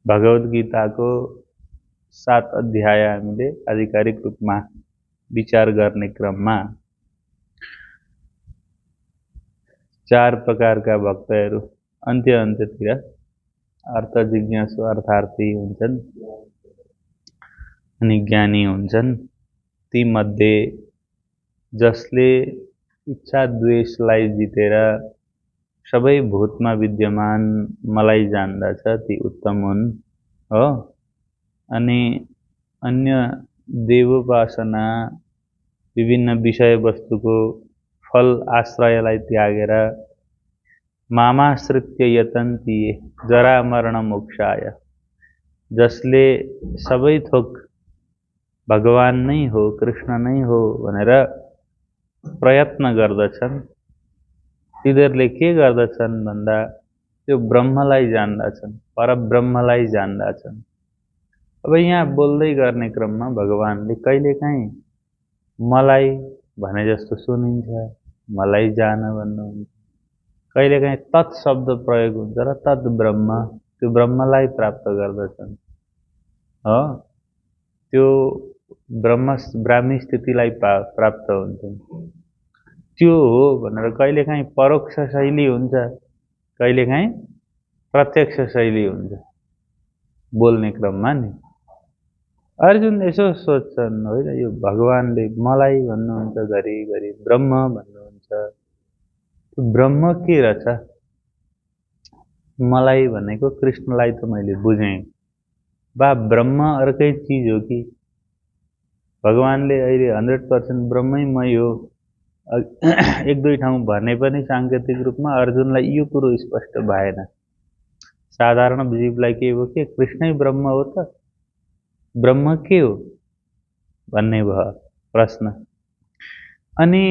भगवत गीताको 7 अध्याय हामीले आधिकारिक रूपमा विचार गर्ने क्रममा 4 प्रकारका भक्तहरू अन्त्यतिर अर्थ जिज्ञासु अर्थार्थी हुन्छन् अनि ज्ञानी हुन्छन्। ती मध्ये जसले इच्छा द्वेषलाई जितेर सबै भूतमा विद्यमान मलाई जान्दछ ती उत्तम हुन् हो। अनि अन्य देवोपासना विभिन्न विषय वस्तुको फल आश्रयलाई त्यागेर मामाश्रित्य यतन्ति जरा मरण मोक्षाय, जसले सबै थोक भगवान नै हो कृष्ण नै हो भनेर प्रयत्न गर्दछन्, तिनीहरूले के गर्दछन् भन्दा त्यो ब्रह्मलाई जान्दछन्, परब्रह्मलाई जान्दछन्। अब यहाँ बोल्दै गर्ने क्रममा भगवानले कहिलेकाहीँ मलाई भने जस्तो सुनिन्छ, मलाई जान भन्नुहुन्छ, कहिलेकाहीँ तत् शब्द प्रयोग हुन्छ र तत् ब्रह्म, त्यो ब्रह्मलाई प्राप्त गर्दछन् हो। त्यो ब्राह्मी स्थितिलाई प्राप्त हुन्छन्। त्यो हो भनेर कहिलेकाहीँ परोक्ष शैली हुन्छ, कहिलेकाहीँ प्रत्यक्ष शैली हुन्छ बोल्ने क्रममा नि। अर्जुन यसो सोच्छन्, होइन यो भगवानले मलाई भन्नुहुन्छ घरिघरि, ब्रह्म भन्नुहुन्छ, ब्रह्म के रहेछ? मलाई भनेको कृष्णलाई त मैले बुझेँ, बा ब्रह्म अर्कै चिज हो कि? भगवानले अहिले 100% ब्रह्मै मै हो एक दुई ठाउँ भने पनि सांकेतिक रूपमा अर्जुनलाई यो कुरो स्पष्ट भएन। साधारण जीवलाई के हो कि कृष्णै ब्रह्म हो त ब्रह्म के हो भन्ने भयो प्रश्न। अनि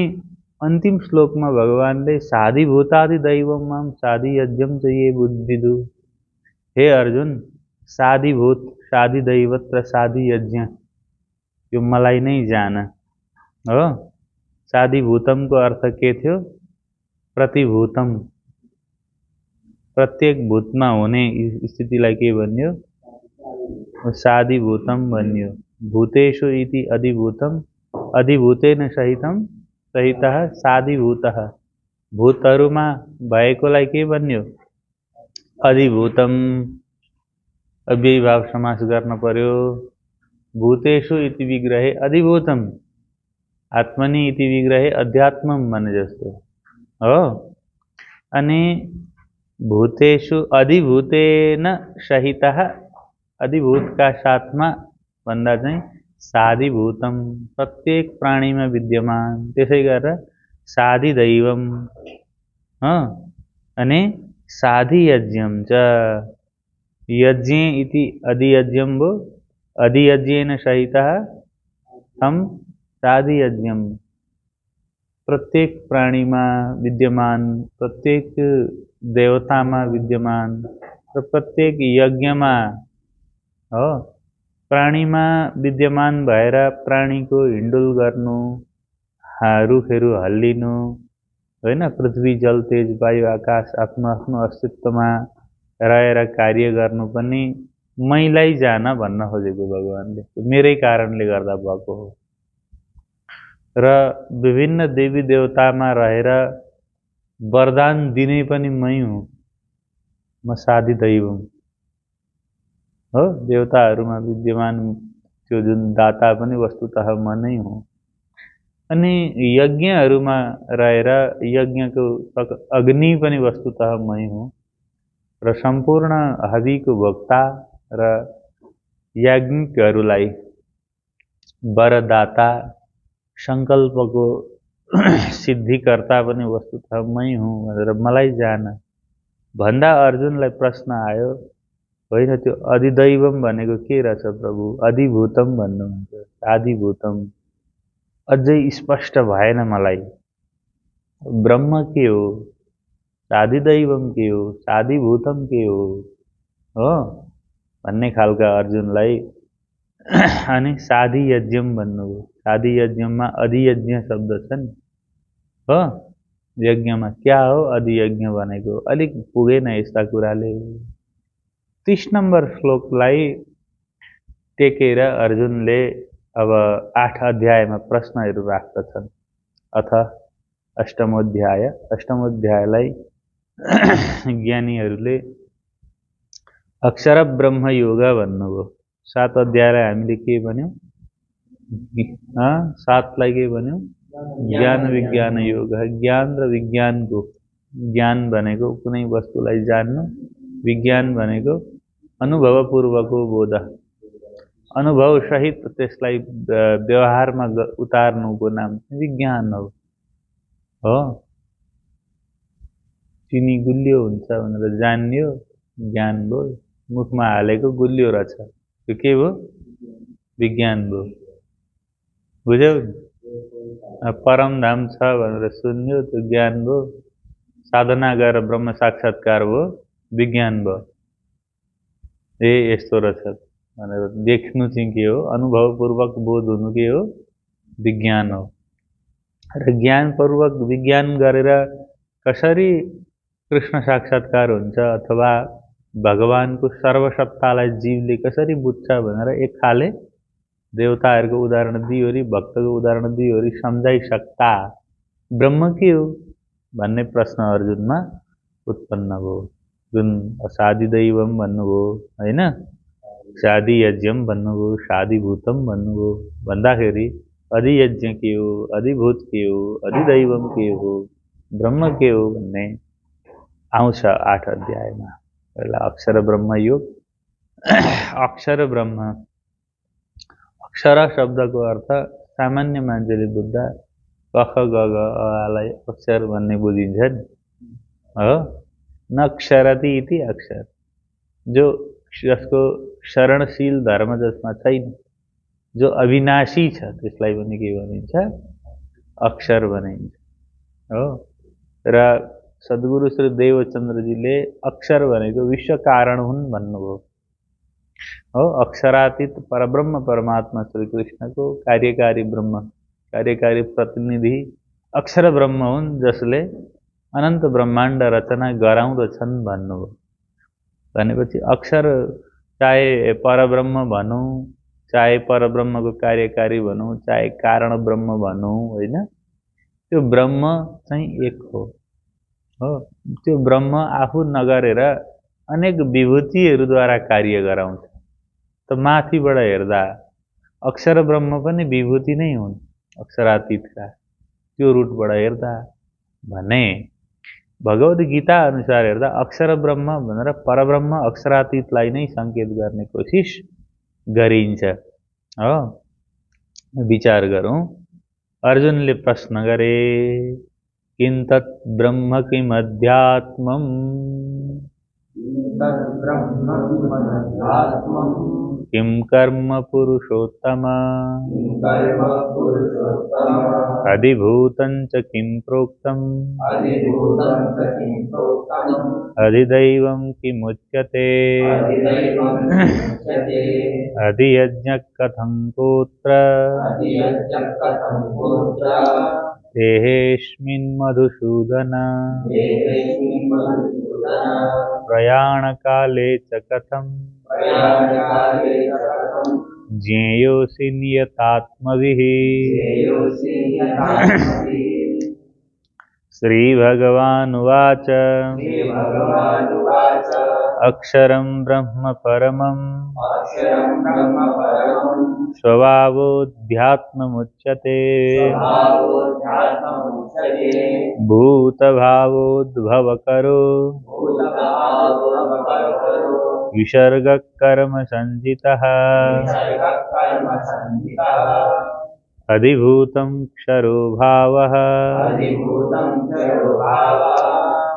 अन्तिम श्लोकमा भगवानले साधिभूतादि दैवम माम साधि यज्ञम च ये बुद्धिदु, हे अर्जुन साधिभूत साधि दैवत र साधि यज्ञ यो मलाई नै जान हो। साधिभूतमको अर्थ के थियो? प्रतिभूतम, प्रत्येक भूतमा हुने स्थितिलाई के भन्यो? साधिभूतम भन्यो। भूतेषु इति अधिभूतम अधिभूतेन सहितम सहितः साधिभूतः, भूतहरूमा भएकोलाई के भन्यो? अधिभूतम। अव्ययी भाव समास गर्न पर्यो। भूतेषु इति विग्रहे अधिभूतम, आत्मनि इति विग्रहे अध्यात्मम भने जस्तो हो। अनि भूतेषु अधिभूतेन सहितः, अधिभूतका साथमा भन्दा चाहिँ साधिभूतम, प्रत्येक प्राणीमा विद्यमान, त्यसै गरेर साधिदैवम हो। अनि साधियज्ञम च, यज्ञे इति अधियज्ञम भो, अधियज्ञेन सहितः हम साधियज्ञम, प्रत्येक प्राणीमा विद्यमान, प्रत्येक देवतामा विद्यमान र प्रत्येक यज्ञमा हो। प्राणीमा विद्यमान भएर प्राणीको हिन्डुल गर्नु, रुखहरू हल्लिनु होइन, पृथ्वी जल तेज वायु आकाश आफ्नो आफ्नो अस्तित्वमा रहेर कार्य गर्नु पनि मैलाई जान भन्न खोजेको भगवानले, मेरै कारणले गर्दा भएको हो। र विभिन्न देवी देवतामा रहेर वरदान दिने पनि मै हुँ, म साधिदैवम हो। देवताहरूमा विद्यमान त्यो जुन दाता पनि वस्तुतः म नै हुँ। अनि यज्ञहरूमा रहेर यज्ञको अग्नि पनि वस्तुतः मै हुँ र सम्पूर्ण हविको भोक्ता र याज्ञिकहरूलाई वरदाता संकल्पको सिद्धिकर्ता पनि वस्तुतः मै हुँ भनेर मलाई जान भन्दा अर्जुनलाई प्रश्न आयो, होइन त्यो अधिदैवम भनेको के रहेछ प्रभु? अधिभूतम भन्नुहुन्छ, साधिभूतम अझै स्पष्ट भएन मलाई। ब्रह्म के हो? साधिदैवम के हो? साधिभूतम के हो भन्ने खालका अर्जुनलाई अनि साधियज्ञम भन्नुभयो। साधियज्ञमा अधियज्ञ शब्द छ नि हो। यज्ञमा क्या हो अधियज्ञ भनेको? अलिक पुगेन यस्ता कुराले। 30 नम्बर श्लोकलाई टेकेर अर्जुनले अब 8 अध्यायमा प्रश्नहरू राख्दछन्। अथ अष्टमोध्यायलाई ज्ञानीहरूले अक्षर ब्रह्म योग भन्नुभयो। 7 अध्यायलाई हामीले के भन्यौं? 7 लाई के भन्यौं? ज्ञान विज्ञान योग। ज्ञान र विज्ञानको, ज्ञान भनेको कुनै वस्तुलाई जान्नु, विज्ञान भनेको अनुभवपूर्वकको बोध, अनुभव सहित त्यसलाई व्यवहारमा उतार्नुको नाम विज्ञान हो। चिनी गुलियो हुन्छ भनेर जान्यो, ज्ञान भयो। मुखमा हालेको गुलियो रहेछ, त्यो के भयो? विज्ञान भयो। बुझ्यौ? परमधाम छ भनेर सुन्यो, त्यो ज्ञान भयो। साधना गरेर ब्रह्म साक्षात्कार भयो, विज्ञान भयो। यस्तो रहेछ भनेर देख्नु चाहिँ के हो? अनुभवपूर्वक बोध हुनु के हो? विज्ञान हो। र ज्ञानपूर्वक विज्ञान गरेर कसरी कृष्ण साक्षात्कार हुन्छ अथवा भगवानको सर्वसत्तालाई जीवले कसरी बुझ्छ भनेर एक खाले देवताहरूको उदाहरण दियोरी, भक्तको उदाहरण दियोरी सम्झाइसक्दा ब्रह्म के हो भन्ने प्रश्न अर्जुनमा उत्पन्न भयो। जुन असादिदैवम भन्नुभयो हैन, शादी यज्ञम भन्नुभयो, शादीभूतम भन्नुभयो भन्दाखेरि अधियज्ञ के हो, अधिभूत के हो, अधिदैवम के हो, ब्रह्म के हो भन्ने आउँछ 8 अध्यायमा। पहिला अक्षर ब्रह्म योग। अक्षर ब्रह्म, अक्षर शब्दको अर्थ सामान्य मान्छेले बुझ्दा कख गग अलाई अक्षर भन्ने बुझिन्छ नि हो। नक्षरति इति अक्षर, जो जसको शरणशील धर्म जसमा छैन, जो अविनाशी छ, त्यसलाई पनि के भनिन्छ? अक्षर भनिन्छ हो। र सद्गुरु श्री देवचन्द्रजीले अक्षर भनेको विश्व कारण हुन् भन्नुभयो हो। अक्षरातीत परब्रह्म परमात्मा श्री कृष्णको कार्यकारी ब्रह्म, कार्यकारी प्रतिनिधि अक्षर ब्रह्म हुन्, जसले अनन्त ब्रह्माण्ड रचना गराउँदछन् भन्नुभयो। भनेपछि अक्षर चाहे परब्रह्म भनौँ, चाहे परब्रह्मको कार्यकारी भनौँ, चाहे कारण ब्रह्म भनौँ होइन, त्यो ब्रह्म चाहिँ एक हो। त्यो ब्रह्म आफू नगरेर अनेक विभूतिहरूद्वारा कार्य गराउँछ। त माथिबाट हेर्दा अक्षर ब्रह्म पनि विभूति नै हुन् अक्षरातीतका, त्यो रुटबाट हेर्दा। भने भगवद् गीता अनुसार हेर्दा अक्षर ब्रह्म भनेर परब्रह्म अक्षरातीतलाई नै संकेत गर्ने कोसिस गरिन्छ हो। विचार गरौँ। अर्जुनले प्रश्न गरे, किं तत् ब्रह्म किमध्यात्मम्, किं कर्म पुरुषोत्तम, अधिभूतं च किं प्रोक्तम्, अधिदैवं किमुच्यते, अधियज्ञः कथं तोत्र, देहेऽस्मिन् मधुसूदन, प्रयाणकाले च कथम्, ज्ञेयोऽसि नियतात्मभिः। श्रीभगवानुवाच, अक्षरं ब्रह्म परमं स्वभावोऽध्यात्ममुच्यते, भूतभावोद्भवकरो विसर्गः कर्म संजितः, अधिभूतं क्षरो भावः,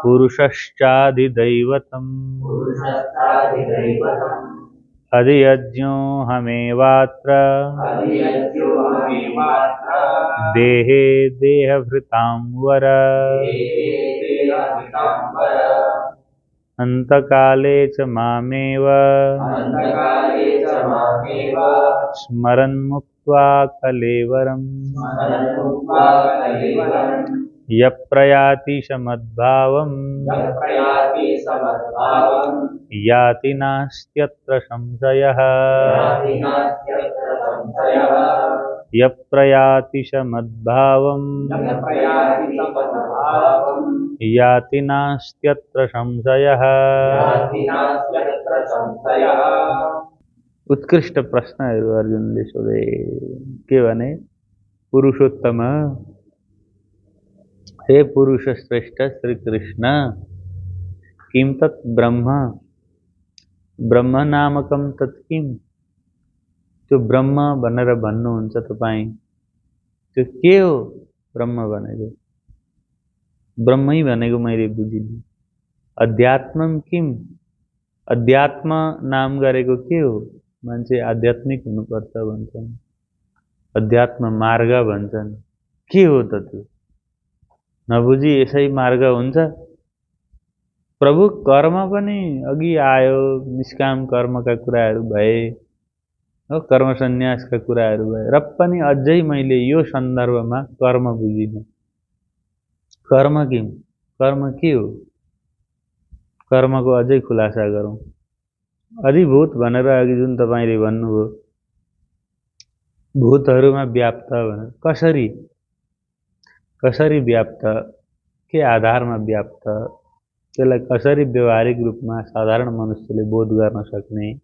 पुरुषश्चाधिदैवतम्, अधियज्ञोऽहमेवात्र, देहे देहभृतां वर, अन्तकाले च मामेव स्मरन् मुक्त्वा कलेवरम्, यप्रयाति समद्भावम् याति नास्त्यत्र संशयः। यप्रयाति समद्भावम् याति नास्त्यत्र संशयः। उत्कृष्ट प्रश्नहरू अर्जुनले सोधे। के भने, पुरुषोत्तम, हे पुरुष श्रेष्ठ श्री कृष्ण, किम तत् ब्रह्म, ब्रह्म नामकम तत् किम, त्यो ब्रह्म भनेर भन्नुहुन्छ तपाईँ, त्यो के हो ब्रह्म भनेको? ब्रह्मै भनेको मैले बुझिनँ। अध्यात्मम किम, अध्यात्म नाम गरेको के हो? मान्छे आध्यात्मिक हुनुपर्छ भन्छन्, अध्यात्म मार्ग भन्छन्। के हो त त्यो? नबुझी यसै मार्ग हुन्छ? प्रभु कर्म पनि अघि आयो, निष्काम कर्मका कुराहरू भए, हो, कर्म सन्यासका कुराहरू भए, र पनि अझै मैले यो सन्दर्भमा कर्म बुझिनँ। कर्म किम, कर्म के हो? कर्मको अझै खुलासा गरौँ। अधिभूत भनेर अघि जुन तपाईँले भन्नुभयो, भूतहरूमा व्याप्त भनेर, कसरी कसरी व्याप्त, के आधारमा व्याप्त, त्यसलाई कसरी व्यवहारिक रूपमा साधारण मनुष्यले बोध गर्न सक्ने,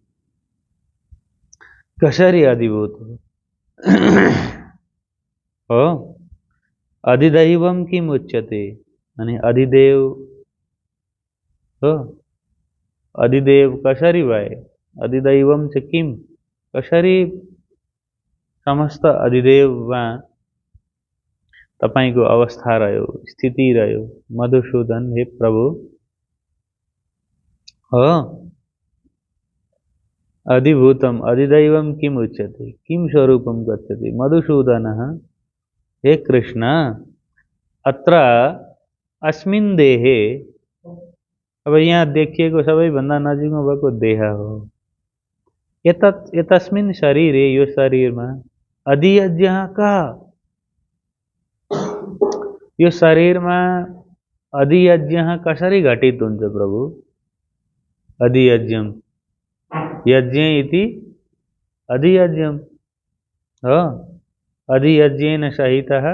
कसरी अधिभूत हो? अधिदैवम किम उच्यते, अनि अधिदेव हो, अधिदेव कसरी भए? अधिदैवम चाहिँ किम, कसरी समस्त अधिदेवमा तपाईको अवस्था रह्यो, स्थिति रह्यो? मधुसूदन, हे प्रभु, हो, अधिभूतम अधिदैवम किम उच्यते, किम स्वरूपम गच्छति? मधुसूदन, हे कृष्ण, अत्र अस्मिन् देहे, अब यहाँ देखिएको सबैभन्दा नजिकमा भएको देह हो। यतस्मिन् शरीरे, यो शरीरमा, अधियज्ञः कः, यो शरीरमा अधियज्ञः कसरी घटित हुन्छ प्रभु? अधियज्ञम, यज्ञ इति अधियज्ञम हो, अधियज्ञेन सहितः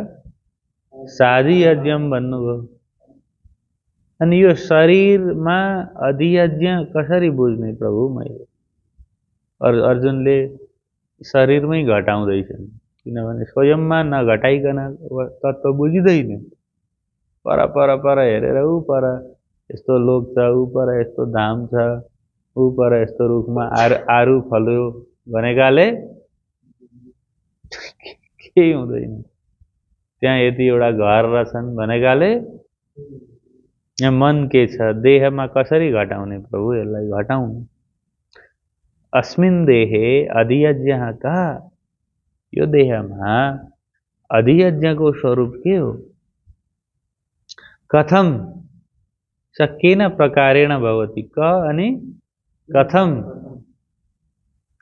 साधियज्ञम भन्नुभयो। अनि यो शरीरमा अधियज्ञ कसरी बुझ्ने प्रभु मैले? अर्जुनले शरीरमै घटाउँदैछन्, किनभने स्वयंमा नघटाइकन तत्त्व बुझिँदैन। पर पर पर हेरेर ऊ पर यस्तो लोक छ, ऊ पर यस्तो धाम छ, ऊ पर यस्तो रुखमा आरु फल्यो भनेकाले केही हुँदैन। त्यहाँ यति एउटा घर रहेछन् भनेकाले यहाँ मन के छ, देहमा कसरी घटाउने प्रभु? यसलाई घटाउँ। अस्मिन् देहे अधियज्ञः कः, यो देहमा अधियज्ञको स्वरूप के हो? कथम स केन प्रकारेण भवति, क अनि कथम,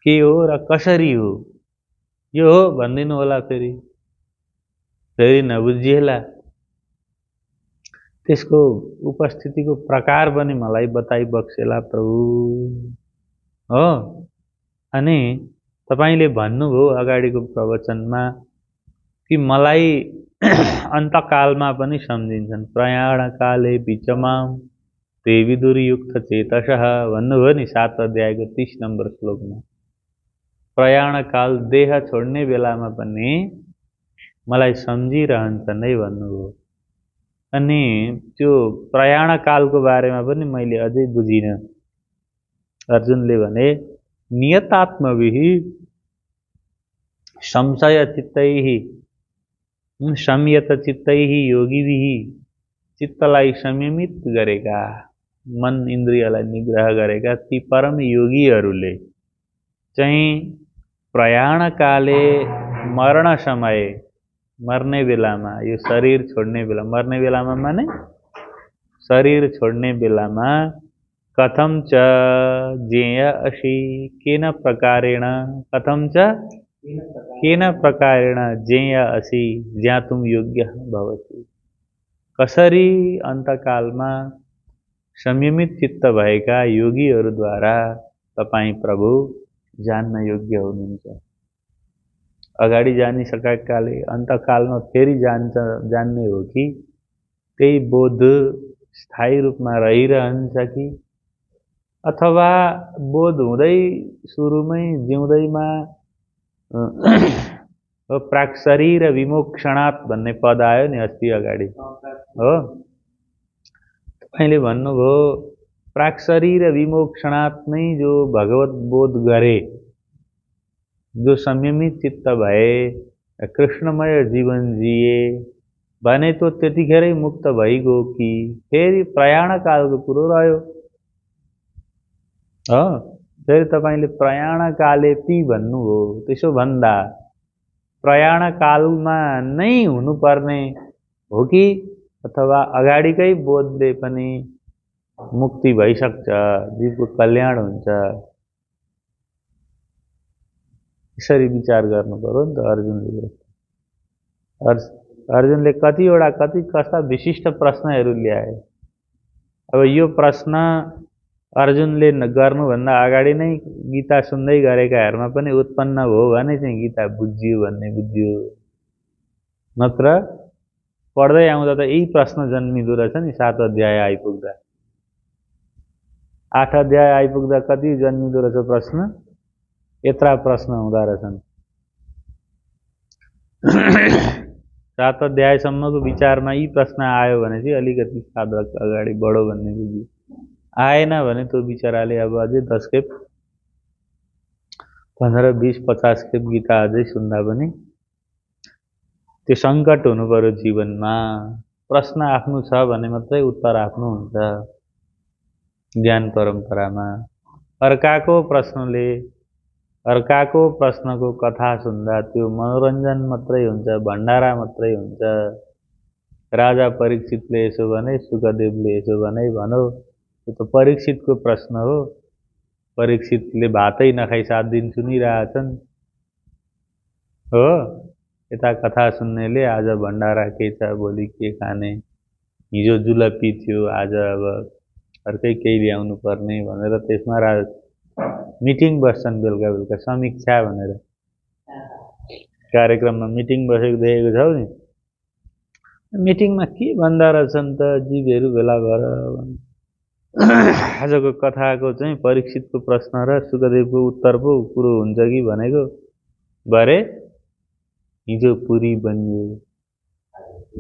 के हो र कसरी हो? यो हो भनिदिनु होला, फेरि नबुझिएला। त्यसको उपस्थितिको प्रकार पनि मलाई बताइबक्सेला प्रभु, हो। अनि तपाईले भन्नुभयो अगाडिको प्रवचनमा कि मलाई अन्तकालमा पनि सम्झिन्छन्, प्रयाण काले बिचमाम ते विदुर्युक्त चेतसः भन्नुभयो नि 7 अध्यायको 30 नम्बर श्लोकमा। प्रयाण काल, देह छोड्ने बेलामा पनि मलाई सम्झिरहन्छन् है भन्नुभयो। अनि त्यो प्रयाण कालको बारेमा पनि मैले अझै बुझिनँ। अर्जुनले भने, नियतात्मभिः संशय चित्तैः संयत चित्तैः योगिभिः, चित्तलाई संयमित गरेका, मन इन्द्रियलाई निग्रह गरेका ती परम योगीहरूले चाहिँ प्रयाण काले, मरण समय, मर्ने बेलामा, यो शरीर छोड्ने बेला, मर्ने बेलामा माने शरीर छोड्ने बेलामा, कथम च ज्ञेय असि, केन प्रकारेण, कथम च केन प्रकारेण ज्ञेय असि, ज्ञातुम योग्य भवति। कसरी अन्तकालमा संयमित चित्त भएका योगीहरूद्वारा तपाईँ प्रभु जान्न योग्य हुनुहुन्छ। अगाडि जानिसकेकाले अन्तकालमा फेरि जान्ने हो कि त्यही बोध स्थायी रूपमा रहिरहन्छ कि अथवा बोध हुँदै सुरुमै जिउँदैमा प्राक्शरीर विमोक्षणात् भन्ने पद आयो नि अस्ति अगाडि हो। तपाईँले भन्नुभयो प्राक्शरीर विमोक्षणात् नै जो भगवत बोध गरे, जो संयमित चित्त भए, कृष्णमय जीवन जिए भने तो त्यतिखेरै मुक्त भइगयो कि फेरि प्रयाण कालको कुरो रह्यो हो। फेरि तपाईले प्रयाण कालेति भन्नुभयो। त्यसो भन्दा प्रयाण कालमा नै हुनुपर्ने हो कि अथवा अगाडिकै बोधले पनि मुक्ति भइसक्छ, जीवको कल्याण हुन्छ, यसरी विचार गर्नु पर्यो नि त अर्जुनले। अर्जुनले कस्ता विशिष्ट प्रश्नहरू ल्याए। अब यो प्रश्न अर्जुनले गर्नुभन्दा अगाडि नै गीता सुन्दै गरेकाहरूमा पनि उत्पन्न भयो भने चाहिँ गीता बुझियो भन्ने बुझियो। नत्र पढ्दै आउँदा त यही प्रश्न जन्मिँदो रहेछ नि। 7 अध्याय आइपुग्दा 8 अध्याय आइपुग्दा कति जन्मिँदो रहेछ प्रश्न? यत्रा प्रश्न हुँदा रहेछन्। 7 अध्यायसम्मको विचारमा यी प्रश्न आयो भने चाहिँ अलिकति साधक अगाडि बढो भन्ने बुझियो। आएन भने त्यो बिचराले अब अझै 10 खेप 15, 20, 50 खेप गीता अझै सुन्दा पनि त्यो सङ्कट हुनु पर्यो जीवनमा। प्रश्न आफ्नो छ भने मात्रै उत्तर आफ्नो हुन्छ ज्ञान परम्परामा। अर्काको प्रश्नको कथा सुन्दा त्यो मनोरञ्जन मात्रै हुन्छ, भण्डारा मात्रै हुन्छ। राजा परीक्षितले यसो भने, सुखदेवले यसो भने भनौ, त्यो त परीक्षितको प्रश्न हो। परीक्षितले भातै नखाई 7 दिन सुनिरहेछन् हो। यता कथा सुन्नेले आज भण्डारा के छ, भोलि के खाने, हिजो जुलपी थियो, आज अब अर्कै केही ल्याउनु पर्ने भनेर त्यसमा मिटिङ बस्छन्। बेलुका समीक्षा भनेर कार्यक्रममा मिटिङ बसेको देखेको छौ नि। मिटिङमा के भन्दा रहेछन् त जीवहरू भेला भएर। आजको कथाको चाहिँ परीक्षितको प्रश्न र सुखदेवको उत्तर पो कुरो हुन्छ कि भनेको भरे हिजो पुरी बनियो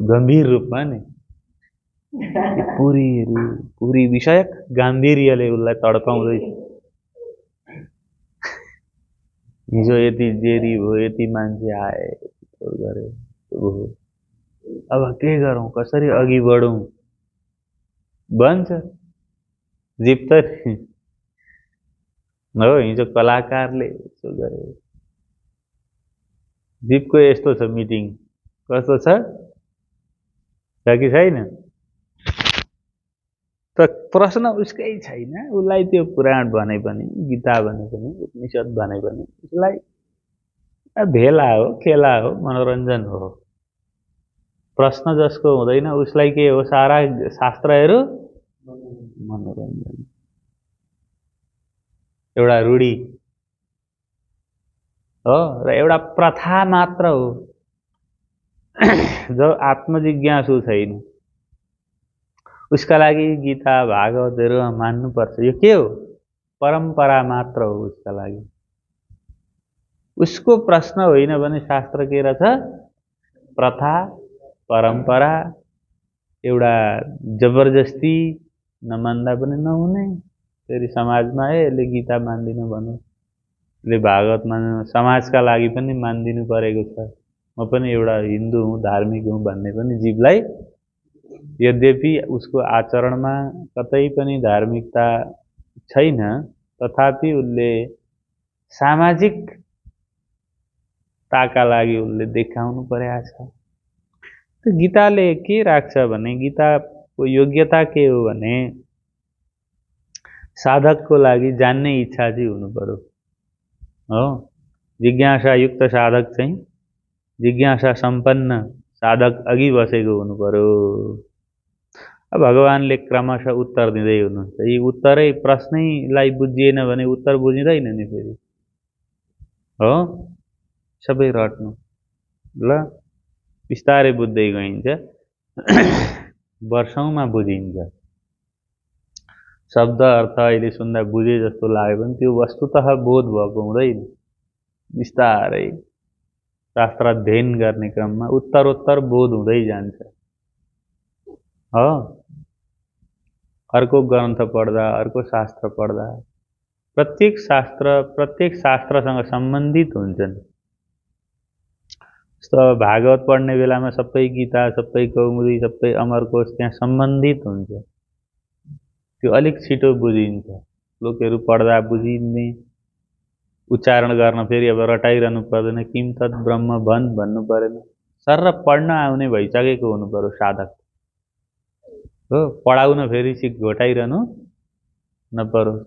गम्भीर रूपमा नि। पुरी विषयक गाम्भीर्यले उसलाई तडपाउँदैछ। हिजो यति जेरी भयो, यति मान्छे आए, गरे, अब के गरौँ, कसरी अघि बढौँ भन्छ जीव त हो। हिजो कलाकारले यसो गरे। जीवको यस्तो छ मिटिङ। कस्तो छ कि छैन? त प्रश्न उसकै छैन। उसलाई त्यो पुराण भने पनि, गीता भने पनि, उपनिषद भने पनि उसलाई भेला हो, खेला हो, मनोरञ्जन हो। प्रश्न जसको हुँदैन उसलाई के हो? सारा शास्त्रहरू मनोरञ्जन, एउटा रूढी हो र एउटा प्रथा मात्र हो। जो आत्मजिज्ञासु छैन उसका लागि गीता भागवतहरू मान्नुपर्छ। यो के हो? परम्परा मात्र हो उसका लागि। उसको प्रश्न होइन भने शास्त्र के रहेछ? प्रथा, परम्परा, एउटा जबरजस्ती, नमान्दा पनि नहुने। फेरि समाजमा यसले गीता मान्दिन भन्नु, यसले भागवत मान्नु, समाजका लागि पनि मानिदिनु परेको छ। म पनि एउटा हिन्दू हुँ, धार्मिक हुँ भन्ने पनि जीवलाई, यद्यपि उसको आचरणमा कतै पनि धार्मिकता छैन, तथापि उसले सामाजिकताका लागि उसले देखाउनु परेको छ। त गीताले के राख्छ भने, गीताको योग्यता के हो भने साधकको लागि जान्ने इच्छा चाहिँ हुनु पर्यो हो। जिज्ञासा युक्त साधक चाहिँ, जिज्ञासा सम्पन्न साधक अघि बसेको हुनु पर्यो। अब भगवानले क्रमशः उत्तर दिँदै हुनुहुन्छ। यी उत्तरै प्रश्नैलाई बुझिएन भने उत्तर बुझिँदैन नि फेरि, हो सबै रट्नु ल। बिस्तारै बुझ्दै गइन्छ, वर्षौंमा बुझिन्छ। शब्द अर्थ अहिले सुन्दा बुझे जस्तो लाग्यो भने त्यो वस्तुतः बोध भएको हुँदैन। बिस्तारै शास्त्र अध्ययन गर्ने क्रममा उत्तरोत्तर बोध हुँदै जान्छ। हो अर्को ग्रन्थ पढ्दा, अर्को शास्त्र पढ्दा प्रत्येक शास्त्रसँग सम्बन्धित हुन्छन्। जस्तो भागवत पढ्ने बेलामा सबै गीता, सबै कौमुदी, सबै अमरकोश त्यहाँ सम्बन्धित हुन्छ। त्यो अलिक छिटो बुझिन्छ। श्लोकहरू पढ्दा बुझिने, उच्चारण गर्न फेरि अब रटाइरहनु पर्दैन। किम तत् ब्रह्म भन्नु परेन। सर पढ्न आउने भइसकेको हुनु पर्यो साधक, हो पढाउन फेरि घोटाइरहनु नपरोस्।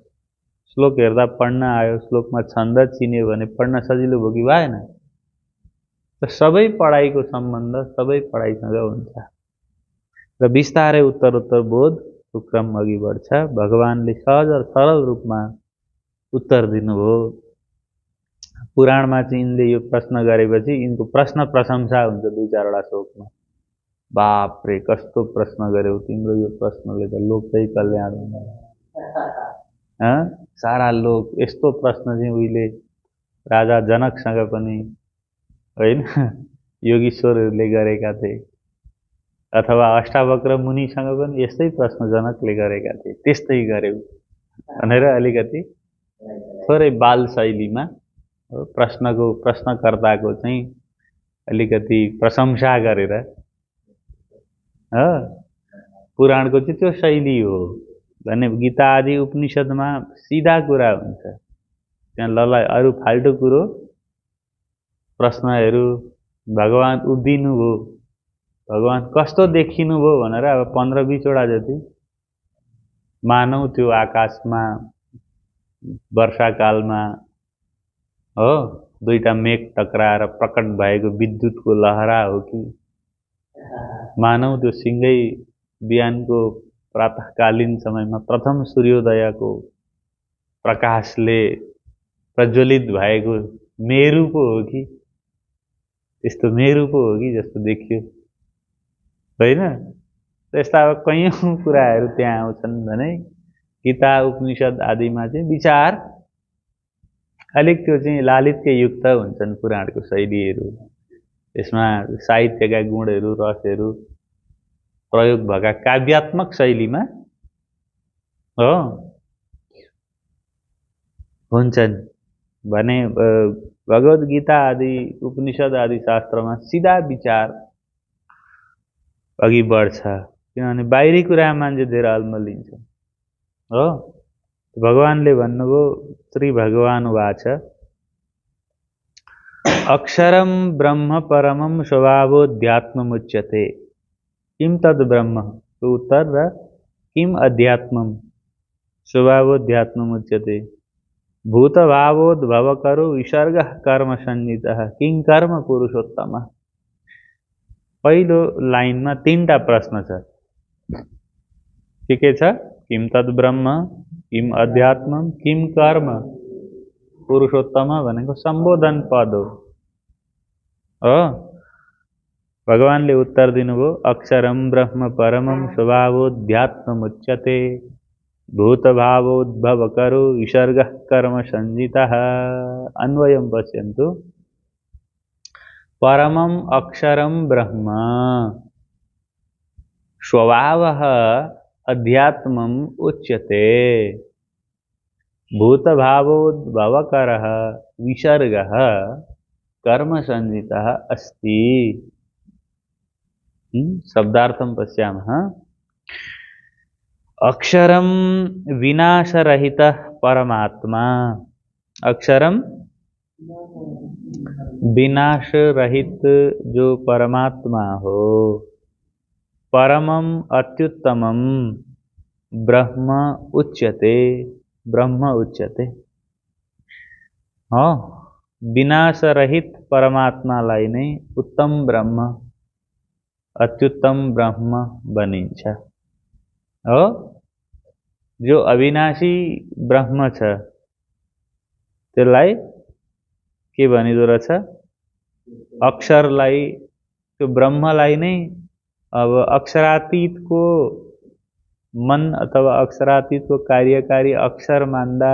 श्लोक हेर्दा पढ्न आयो, श्लोकमा छन्द चिन्यो भने पढ्न सजिलो भयो कि भएन। त सबै पढाइको सम्बन्ध सबै पढाइसँग हुन्छ र बिस्तारै उत्तरोत्तर बोधको क्रम अघि बढ्छ। भगवानले सहज र सरल रूपमा उत्तर दिनुभयो। पुराणमा चाहिँ यिनले यो प्रश्न गरेपछि यिनको प्रश्न प्रशंसा हुन्छ 2-4 श्लोकमा। बाप रे कस्तो प्रश्न गर्यौ तिम्रो, यो प्रश्नले त लोककै कल्याण हुन्छ। सारा लोक यस्तो प्रश्न चाहिँ उहिले राजा जनकसँग पनि होइन योगीश्वरहरूले गरेका थिए, अथवा अष्टावक्र मुनिसँग पनि यस्तै प्रश्न जनकले गरेका थिए। त्यस्तै गर्यौ भनेर अलिकति थोरै बाल शैलीमा प्रश्नकर्ताको चाहिँ अलिकति प्रशंसा गरेर, पुराणको चाहिँ त्यो शैली हो भने गीता आदि उपनिषदमा सिधा कुरा हुन्छ। त्यहाँ ललाई अरू फाल्टो कुरो प्रश्नहरू, भगवान उभिनु भयो, भगवान कस्तो देखिनु भयो भनेर अब 15-20 वटा जति मानौ त्यो आकाशमा वर्षाकालमा हो 2टा मेघ टक्राएर प्रकट भएको विद्युतको लहरा हो कि मानौ त्यो सिँगै बिहानको प्रातःकालीन समयमा प्रथम सूर्योदयको प्रकाशले प्रज्वलित भएको मेरु पो हो कि, त्यस्तो मेरु पो हो कि जस्तो देखियो होइन। त्यस्ता अब कयौं कुराहरू त्यहाँ आउँछन् भने गीता उपनिषद आदिमा चाहिँ विचार अलिक त्यो चाहिँ लालितकै युक्त हुन्छन् पुराणको शैलीहरू। यसमा साहित्यका गुणहरू, रसहरू प्रयोग भएका काव्यात्मक शैलीमा हो हुन्छन् भने भगवत गीता आदि उपनिषद आदि शास्त्रमा सिधा विचार अघि बढ्छ। किनभने बाहिरी कुरा मान्छे धेरै अल्मलिन्छ हो। भगवानले भन्नुभयो, श्री भगवान वाच अक्षरम ब्रह्म परमं स्वभावोऽध्यात्ममुच्यते। किम तद ब्रह्म तो उत्तर र किम अध्यात्मम स्वभावोऽध्यात्ममुच्यते। भूतभावोद्भवकरो विसर्ग कर्म संहितः किं कर्म पुरुषोत्तम। पहिलो लाइनमा 3टा प्रश्न छ। के छ? किम तद ब्रह्म, किम अध्यात्मम, किम कर्म पुरुषोत्तम भनेको सम्बोधन पद हो। भगवानले उत्तर दिनुभयो, अक्षरम ब्रह्म परमं स्वभावोऽध्यात्ममुच्यते भूतभावोद्भवकरो विसर्ग कर्म संहितः। अन्वयं पश्यन्तु। परमं अक्षरं ब्रह्म स्वभावः अध्यात्मम् उच्यते भूतभावोद्भवकरः विसर्गः कर्म संहितः अस्ति। शब्दार्थं पश्यामः। अक्षरं विनाशरहितः परमात्मा। अक्षरम विनाश रहित जो परमात्मा हो। परमम अत्युत्तमम ब्रह्म उच्यते, ब्रह्म उच्यते। विनाश रहित परमात्मालाई नै उत्तम ब्रह्म, अत्युत्तम ब्रह्म भनिन्छ। हो जो अविनाशी ब्रह्म छ त्यसलाई के भनिदो रहेछ अक्षरलाई त्यो ब्रह्मलाई नै अब अक्षरातीतको मन अथवा अक्षरातीतको कार्यकारी अक्षर मान्दा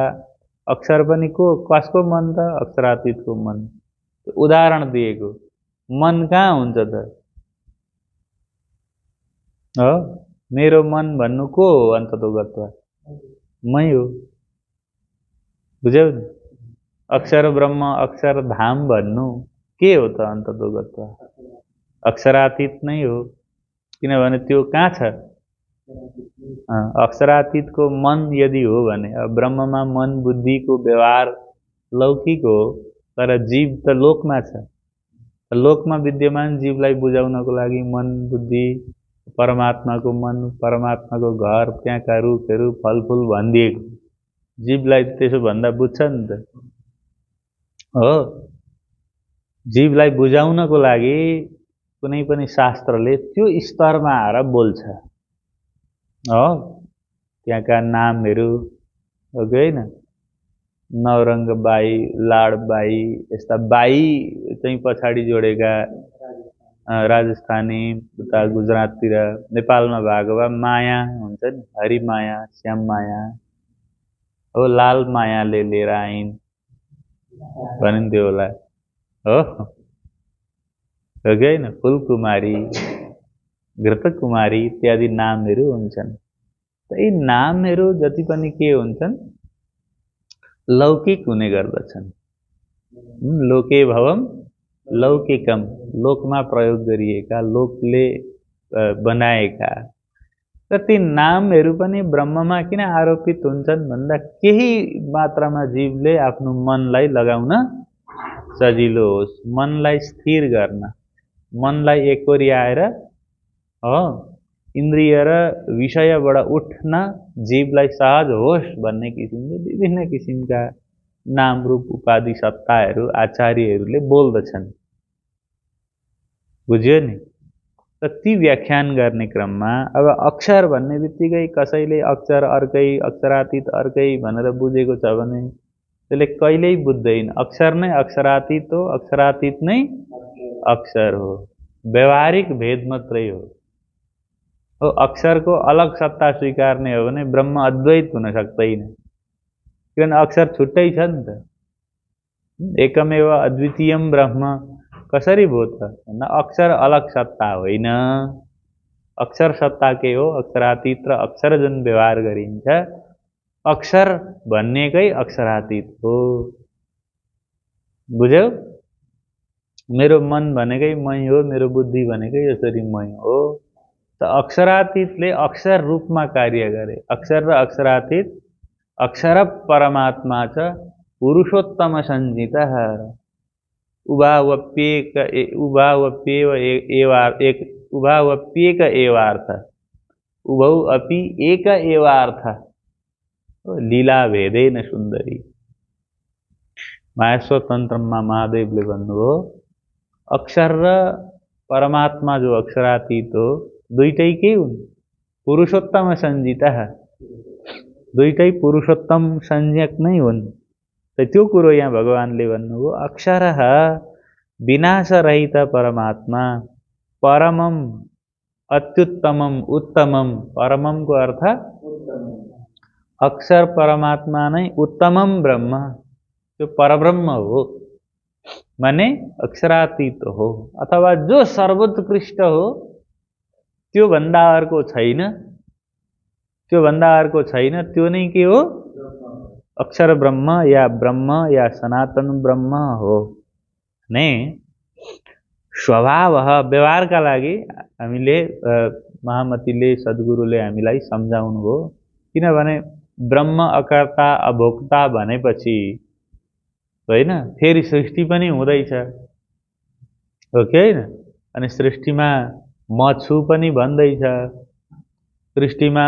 अक्षर पनि कसको मन त अक्षरातीतको मन उदाहरण दिएको मन कहाँ हुन्छ त हो मेरो मन भन्नु को हो अन्ततो गत्वा मै हो बुझ्यौ नि अक्षर ब्रह्म अक्षर धाम भन्नु के हो त अन्ततो गत्वा अक्षरातीत नै हो किनभने त्यो कहाँ छ अक्षरातीतको मन यदि हो भने अब ब्रह्ममा मन बुद्धिको व्यवहार लौकिक हो तर जीव त लोकमा छ लोकमा विद्यमान जीवलाई बुझाउनको लागि मन बुद्धि परमात्माको मन परमात्माको घर त्यहाँका रुखहरू फलफुल भनिदिएको जीवलाई त्यसो भन्दा बुझ्छ नि त हो जीवलाई बुझाउनको लागि कुनै पनि शास्त्रले त्यो स्तरमा आएर बोल्छ हो त्यहाँका नामहरू हो कि होइन नवरङ्ग बाई लाड बाई यस्ता बाई चाहिँ पछाडि जोडेका राजस्थानी उता गुजराततिर नेपालमा भएको भए माया हुन्छ नि हरिमाया श्याममाया हो लाल मायाले लिएर आइन् भनिन्थ्यो होला हो कि होइन फुलकुमारी घृतकुमारी इत्यादि नामहरू हुन्छन् यी नामहरू जति पनि के हुन्छन् लौकिक हुने गर्दछन् लोके भवम लौकिकम लोकमा प्रयोग गरिएका लोकले बनाएका र ती नामहरू पनि ब्रह्ममा किन आरोपित हुन्छन् भन्दा केही मात्रामा जीवले आफ्नो मनलाई लगाउन सजिलो होस् मनलाई स्थिर गर्न मनलाई एकोर्याएर हो इन्द्रिय र विषयबाट उठ्न जीवलाई सहज होस् भन्ने किसिमले विभिन्न किसिमका नाम रूप उपाधि सत्ताहरू आचार्यहरूले बोल्दछन् बुझ्यो नि र ती व्याख्यान गर्ने क्रममा अब अक्षर भन्ने बित्तिकै कसैले अक्षर अर्कै अक्षरातीत अर्कै भनेर बुझेको छ भने त्यसले कहिल्यै बुझ्दैन अक्षर नै अक्षरातीत हो अक्षरातीत नै अक्षर हो व्यवहारिक भेद मात्रै हो अक्षरको अलग सत्ता स्वीकार्ने हो भने ब्रह्म अद्वैत हुन सक्दैन किनभने अक्षर छुट्टै छ नि त एकमेव अद्वितीयम ब्रह्म कसरी भयो त भन्दा अक्षर अलग सत्ता होइन अक्षर सत्ता के हो अक्षरातीत र अक्षर जुन व्यवहार गरिन्छ अक्षर भन्नेकै अक्षरातीत हो बुझ्यौ मेरो मन भनेकै मै हो मेरो बुद्धि भनेकै यसरी मै हो त अक्षरातीतले अक्षर रूपमा कार्य गरे अक्षर र अक्षरातीत अक्षर परमात्मा च पुरुषोत्तम संजिता उभावप्येक एवार्थ उभौ अपि एक एवार्थ लीला भेदेन सुन्दरी माहेश्वर तन्त्रमा महादेवले भन्नुभयो अक्षर र परमात्मा जो अक्षरातीत हो दुईटैकै हुन् पुरुषोत्तम संजिता दुईटै पुरुषोत्तम संज्ञक नै हुन् त त्यो कुरो यहाँ भगवानले भन्नुभयो अक्षरः विनाशरहित परमात्मा परमम अत्युत्तमम उत्तमम परममको अर्थ अक्षर परमात्मा नै उत्तमम ब्रह्म त्यो परब्रह्म हो माने अक्षरातीत हो अथवा जो सर्वोत्कृष्ट हो त्यो भन्दा अर्को छैन त्यो नै के हो अक्षर ब्रह्म या सनातन ब्रह्म हो ने स्वभाव व्यवहारका लागि हामीले महामतिले सद्गुरुले हामीलाई सम्झाउनु हो किनभने ब्रह्म अकर्ता अभोक्ता भनेपछि होइन फेरि सृष्टि पनि हुँदैछ हो कि होइन अनि सृष्टिमा म छु पनि भन्दैछ सृष्टिमा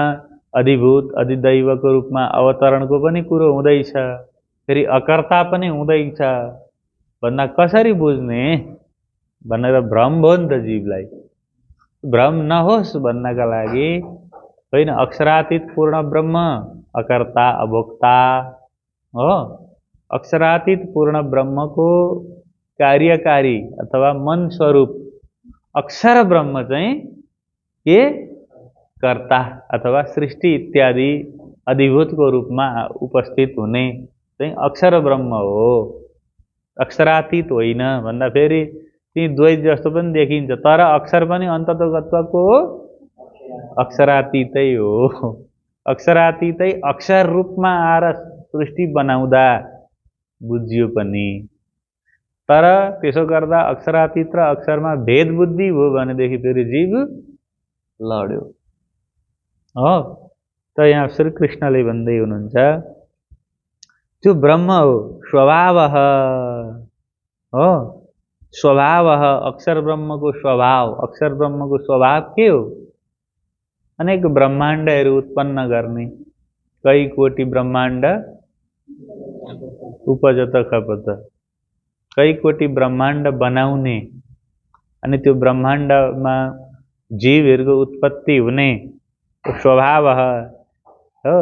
अधिभूत अधिदैवको रूपमा अवतरणको पनि कुरो हुँदैछ फेरि अकर्ता पनि हुँदैछ भन्दा कसरी बुझ्ने भनेर भ्रम भयो नि त जीवलाई भ्रम नहोस् भन्नका लागि होइन, अक्षरातीत पूर्ण ब्रह्म, अकर्ता अभोक्ता हो। अक्षरातीत पूर्ण ब्रह्मको कार्यकारी अथवा मन स्वरूप अक्षर ब्रह्म चाहिँ के कर्ता अथवा सृष्टि इत्यादि अधिभूतको रूपमा उपस्थित हुने चाहिँ अक्षर ब्रह्म हो। अक्षरातीत होइन भन्दा फेरि ती द्वैत जस्तो पनि देखिन्छ, तर अक्षर पनि अन्ततगतको हो, अक्षरातीतै हो। अक्षरातीतै अक्षर रूपमा आएर सृष्टि बनाउँदा बुझियो पनि, तर त्यसो गर्दा अक्षरातीत र अक्षरमा भेद बुद्धि भयो भनेदेखि फेरि जीव लड्यो हो। त यहाँ श्री कृष्णले भन्दै हुनुहुन्छ त्यो ब्रह्म हो स्वभाव हो। स्वभाव अक्षर ब्रह्मको स्वभाव, अक्षर ब्रह्मको स्वभाव के हो? अनेक ब्रह्माण्डहरू उत्पन्न गर्ने, कई कोटि ब्रह्माण्ड उपजत खपत, कई कोटि ब्रह्माण्ड बनाउने अनि त्यो ब्रह्माण्डमा जीवहरूको उत्पत्ति हुने स्वभाव हो।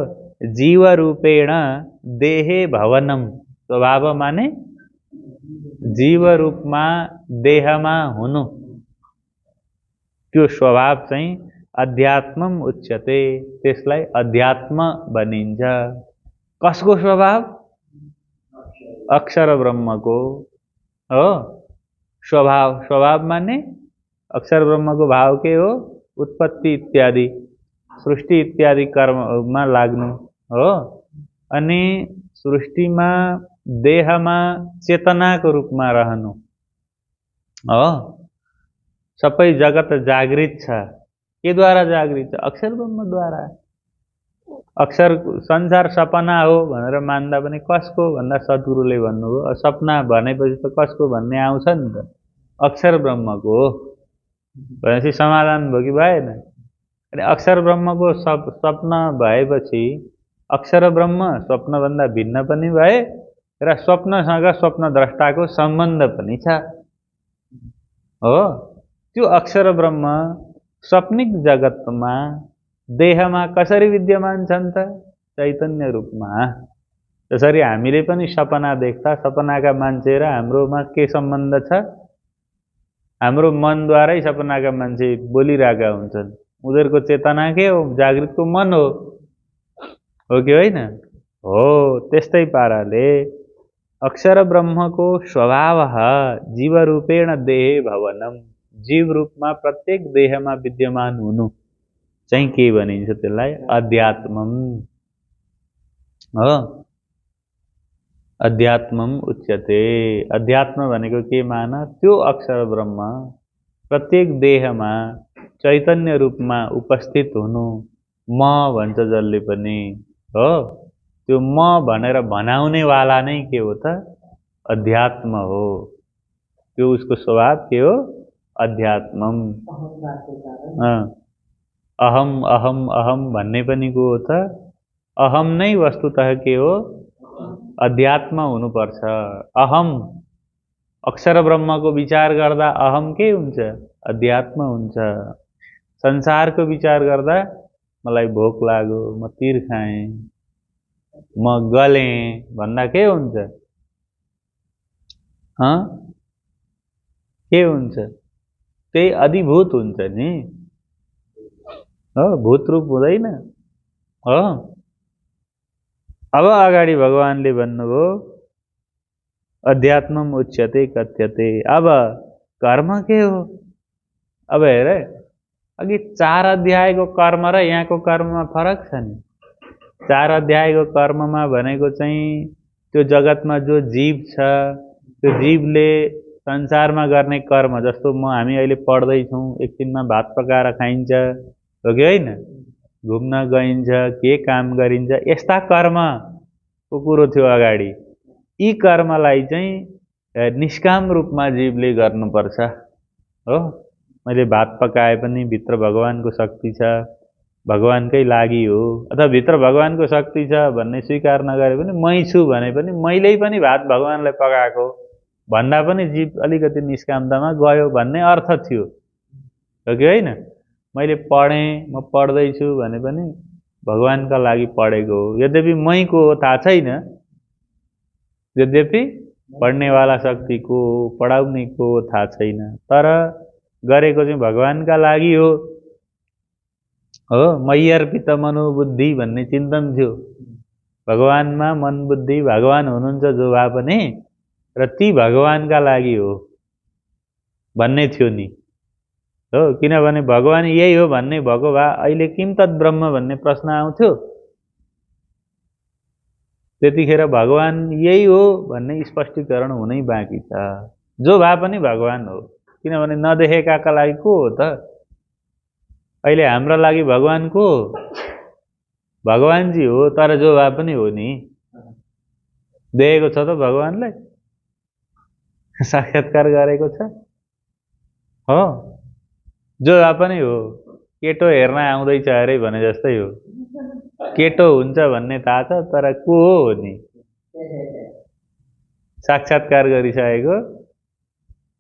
जीव रूपेण देहे भवनम, स्वभाव माने जीव रूपमा देहमा हुनु, त्यो स्वभाव चाहिँ अध्यात्मम उच्यते, त्यसलाई अध्यात्म भनिन्छ। कसको स्वभाव? अक्षर ब्रह्मको हो। स्वभाव, स्वभाव माने अक्षर ब्रह्मको भाव के हो? उत्पत्ति इत्यादि सृष्टि इत्यादि कर्ममा लाग्नु हो। अनि सृष्टिमा देहमा चेतनाको रूपमा रहनु हो। सबै जगत जागृत छ, केद्वारा जागृत छ? अक्षर ब्रह्मद्वारा। अक्षर संसार सपना हो भनेर मान्दा पनि कसको भन्दा सद्गुरुले भन्नुभयो, सपना भनेपछि त कसको भन्ने आउँछ नि त, अक्षर ब्रह्मको हो भनेपछि समाधान भयो कि भएन? अनि अक्षर ब्रह्मको स्वप्न भएपछि अक्षर ब्रह्म स्वप्नभन्दा भिन्न पनि भए र स्वप्नसँग स्वप्नद्रष्टाको सम्बन्ध पनि छ हो। त्यो अक्षर ब्रह्म स्वप्निक जगतमा देहमा कसरी विद्यमान छन् त? चैतन्य रूपमा। त्यसरी हामीले पनि सपना देख्दा सपनाका मान्छे र हाम्रोमा के सम्बन्ध छ? हाम्रो मनद्वारै सपनाका मान्छे बोलिरहेका हुन्छन्, उनीहरूको चेतना के हो? जागृतको मन हो कि होइन? हो। त्यस्तै पाराले अक्षर ब्रह्मको स्वभाव जीवरूपेण देहे भवनम, जीव रूपमा प्रत्येक देहमा विद्यमान हुनु चाहिँ के भनिन्छ? त्यसलाई अध्यात्मम हो। अध्यात्मम उच्यते। अध्यात्म भनेको के मान? त्यो अक्षर ब्रह्म प्रत्येक देहमा चैतन्य रूपमा उपस्थित हुनु, म भन्छ जसले पनि हो। त्यो म भनेर भनाउनेवाला नै के हो त? अध्यात्म हो। त्यो उसको स्वभाव के हो? अध्यात्मम। अहम अहम अहम भन्ने पनि को हो त? अहम नै वस्तुतः के हो? अध्यात्म हुनुपर्छ। अहम अक्षर ब्रह्मको विचार गर्दा अहम के हुन्छ? अध्यात्म हुन्छ। संसारको विचार गर्दा मलाई भोक लाग्यो, म तीर खाएँ, म गलेँ भन्दा के हुन्छ? के हुन्छ? त्यही अधिभूत हुन्छ नि हो, भूत रूप हुँदैन हो। अब अगाडि भगवानले भन्नुभयो अध्यात्मम उच्यते कथ्यते। अब कर्म के हो? अब हेर, अघि 4 अध्यायको कर्म र यहाँको कर्ममा फरक छ नि। 4 अध्यायको कर्ममा भनेको चाहिँ त्यो जगतमा जो जीव छ, त्यो जीवले संसारमा गर्ने कर्म, जस्तो हामी अहिले पढ्दैछौँ, एकछिनमा भात पकाएर खाइन्छ हो कि होइन? घुम्न गइन्छ, के काम गरिन्छ, यस्ता कर्मको कुरो थियो अगाडि। यी कर्मलाई चाहिँ निष्काम रूपमा जीवले गर्नुपर्छ हो। मैले भात पकाए पनि भित्र भगवानको शक्ति छ, भगवानकै लागि हो, अथवा भित्र भगवानको शक्ति छ भन्ने स्वीकार नगरे पनि मै छु भने पनि मैले पनि भात भगवानलाई पकाएको भन्दा पनि जीव अलिकति निष्कामतामा गयो भन्ने अर्थ थियो हो कि होइन? मैले पढेँ, म पढ्दैछु भने पनि भगवानका लागि पढेको हो। यद्यपि मै को हो थाहा छैन, यद्यपि पढ्नेवाला शक्ति को हो, पढाउने को हो थाहा छैन, तर गरेको चाहिँ भगवानका लागि हो। मय्यर्पित मनोबुद्धि भन्ने चिन्तन थियो। भगवानमा मन बुद्धि, भगवान हुनुहुन्छ जो भए पनि, र ती भगवानका लागि हो भन्ने थियो नि। हो, किनभने भगवान यही हो भन्ने भएको भए अहिले किम तत् ब्रह्म भन्ने प्रश्न आउँथ्यो। त्यतिखेर भगवान यही हो भन्ने स्पष्टीकरण हुनै बाँकी छ। जो भए पनि भगवान हो, किनभने नदेखेकाका लागि को हो त? अहिले हाम्रो लागि भगवान को हो? भगवानजी हो, तर जो भए पनि हो नि। देखेको छ त भगवानलाई? साक्षात्कार गरेको छ? हो, जो भए पनि हो। केटो हेर्न आउँदैछ अरे भने जस्तै हो। केटो हुन्छ भन्ने थाहा छ, तर को हो नि? साक्षात्कार गरिसकेको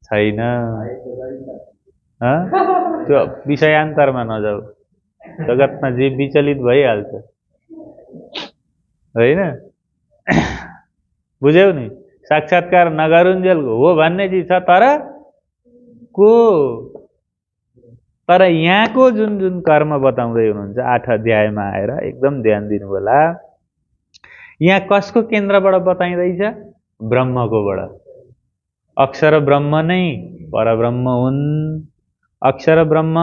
छैन। त्यो विषयान्तरमा नजाऊ, जगतमा जीव विचलित भइहाल्छ, होइन? बुझ्यौ नि? साक्षात्कार नगरुन्जेलको हो भन्ने चिज छ, तर को? तर यहाँको जुन जुन कर्म बताउँदै हुनुहुन्छ 8 अध्यायमा आएर एकदम ध्यान दिनु होला। यहाँ कसको केन्द्रबाट बताइँदैछ? ब्रह्मकोबाट। अक्षर ब्रह्म नै परब्रह्म हुन्। अक्षर ब्रह्म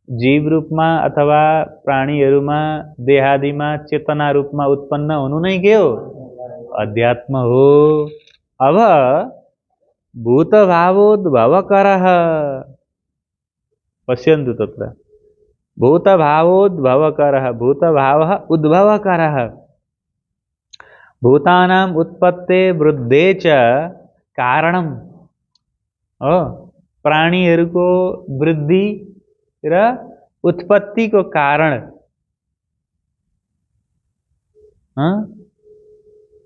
जीव रूपमा अथवा प्राणीहरूमा, देहादिमा चेतना रूपमा उत्पन्न हुनु नै के हो? अध्यात्म हो। अब भूतभावोद्भवकरः, पश्यन्तु तत्र, भूतभावोद्भवकरः, भूतभावः उद्भवकरः, भूतानाम् उत्पत्ते वृद्धे च कारणम। प्राणीहरूको वृद्धि र उत्पत्तिको कारण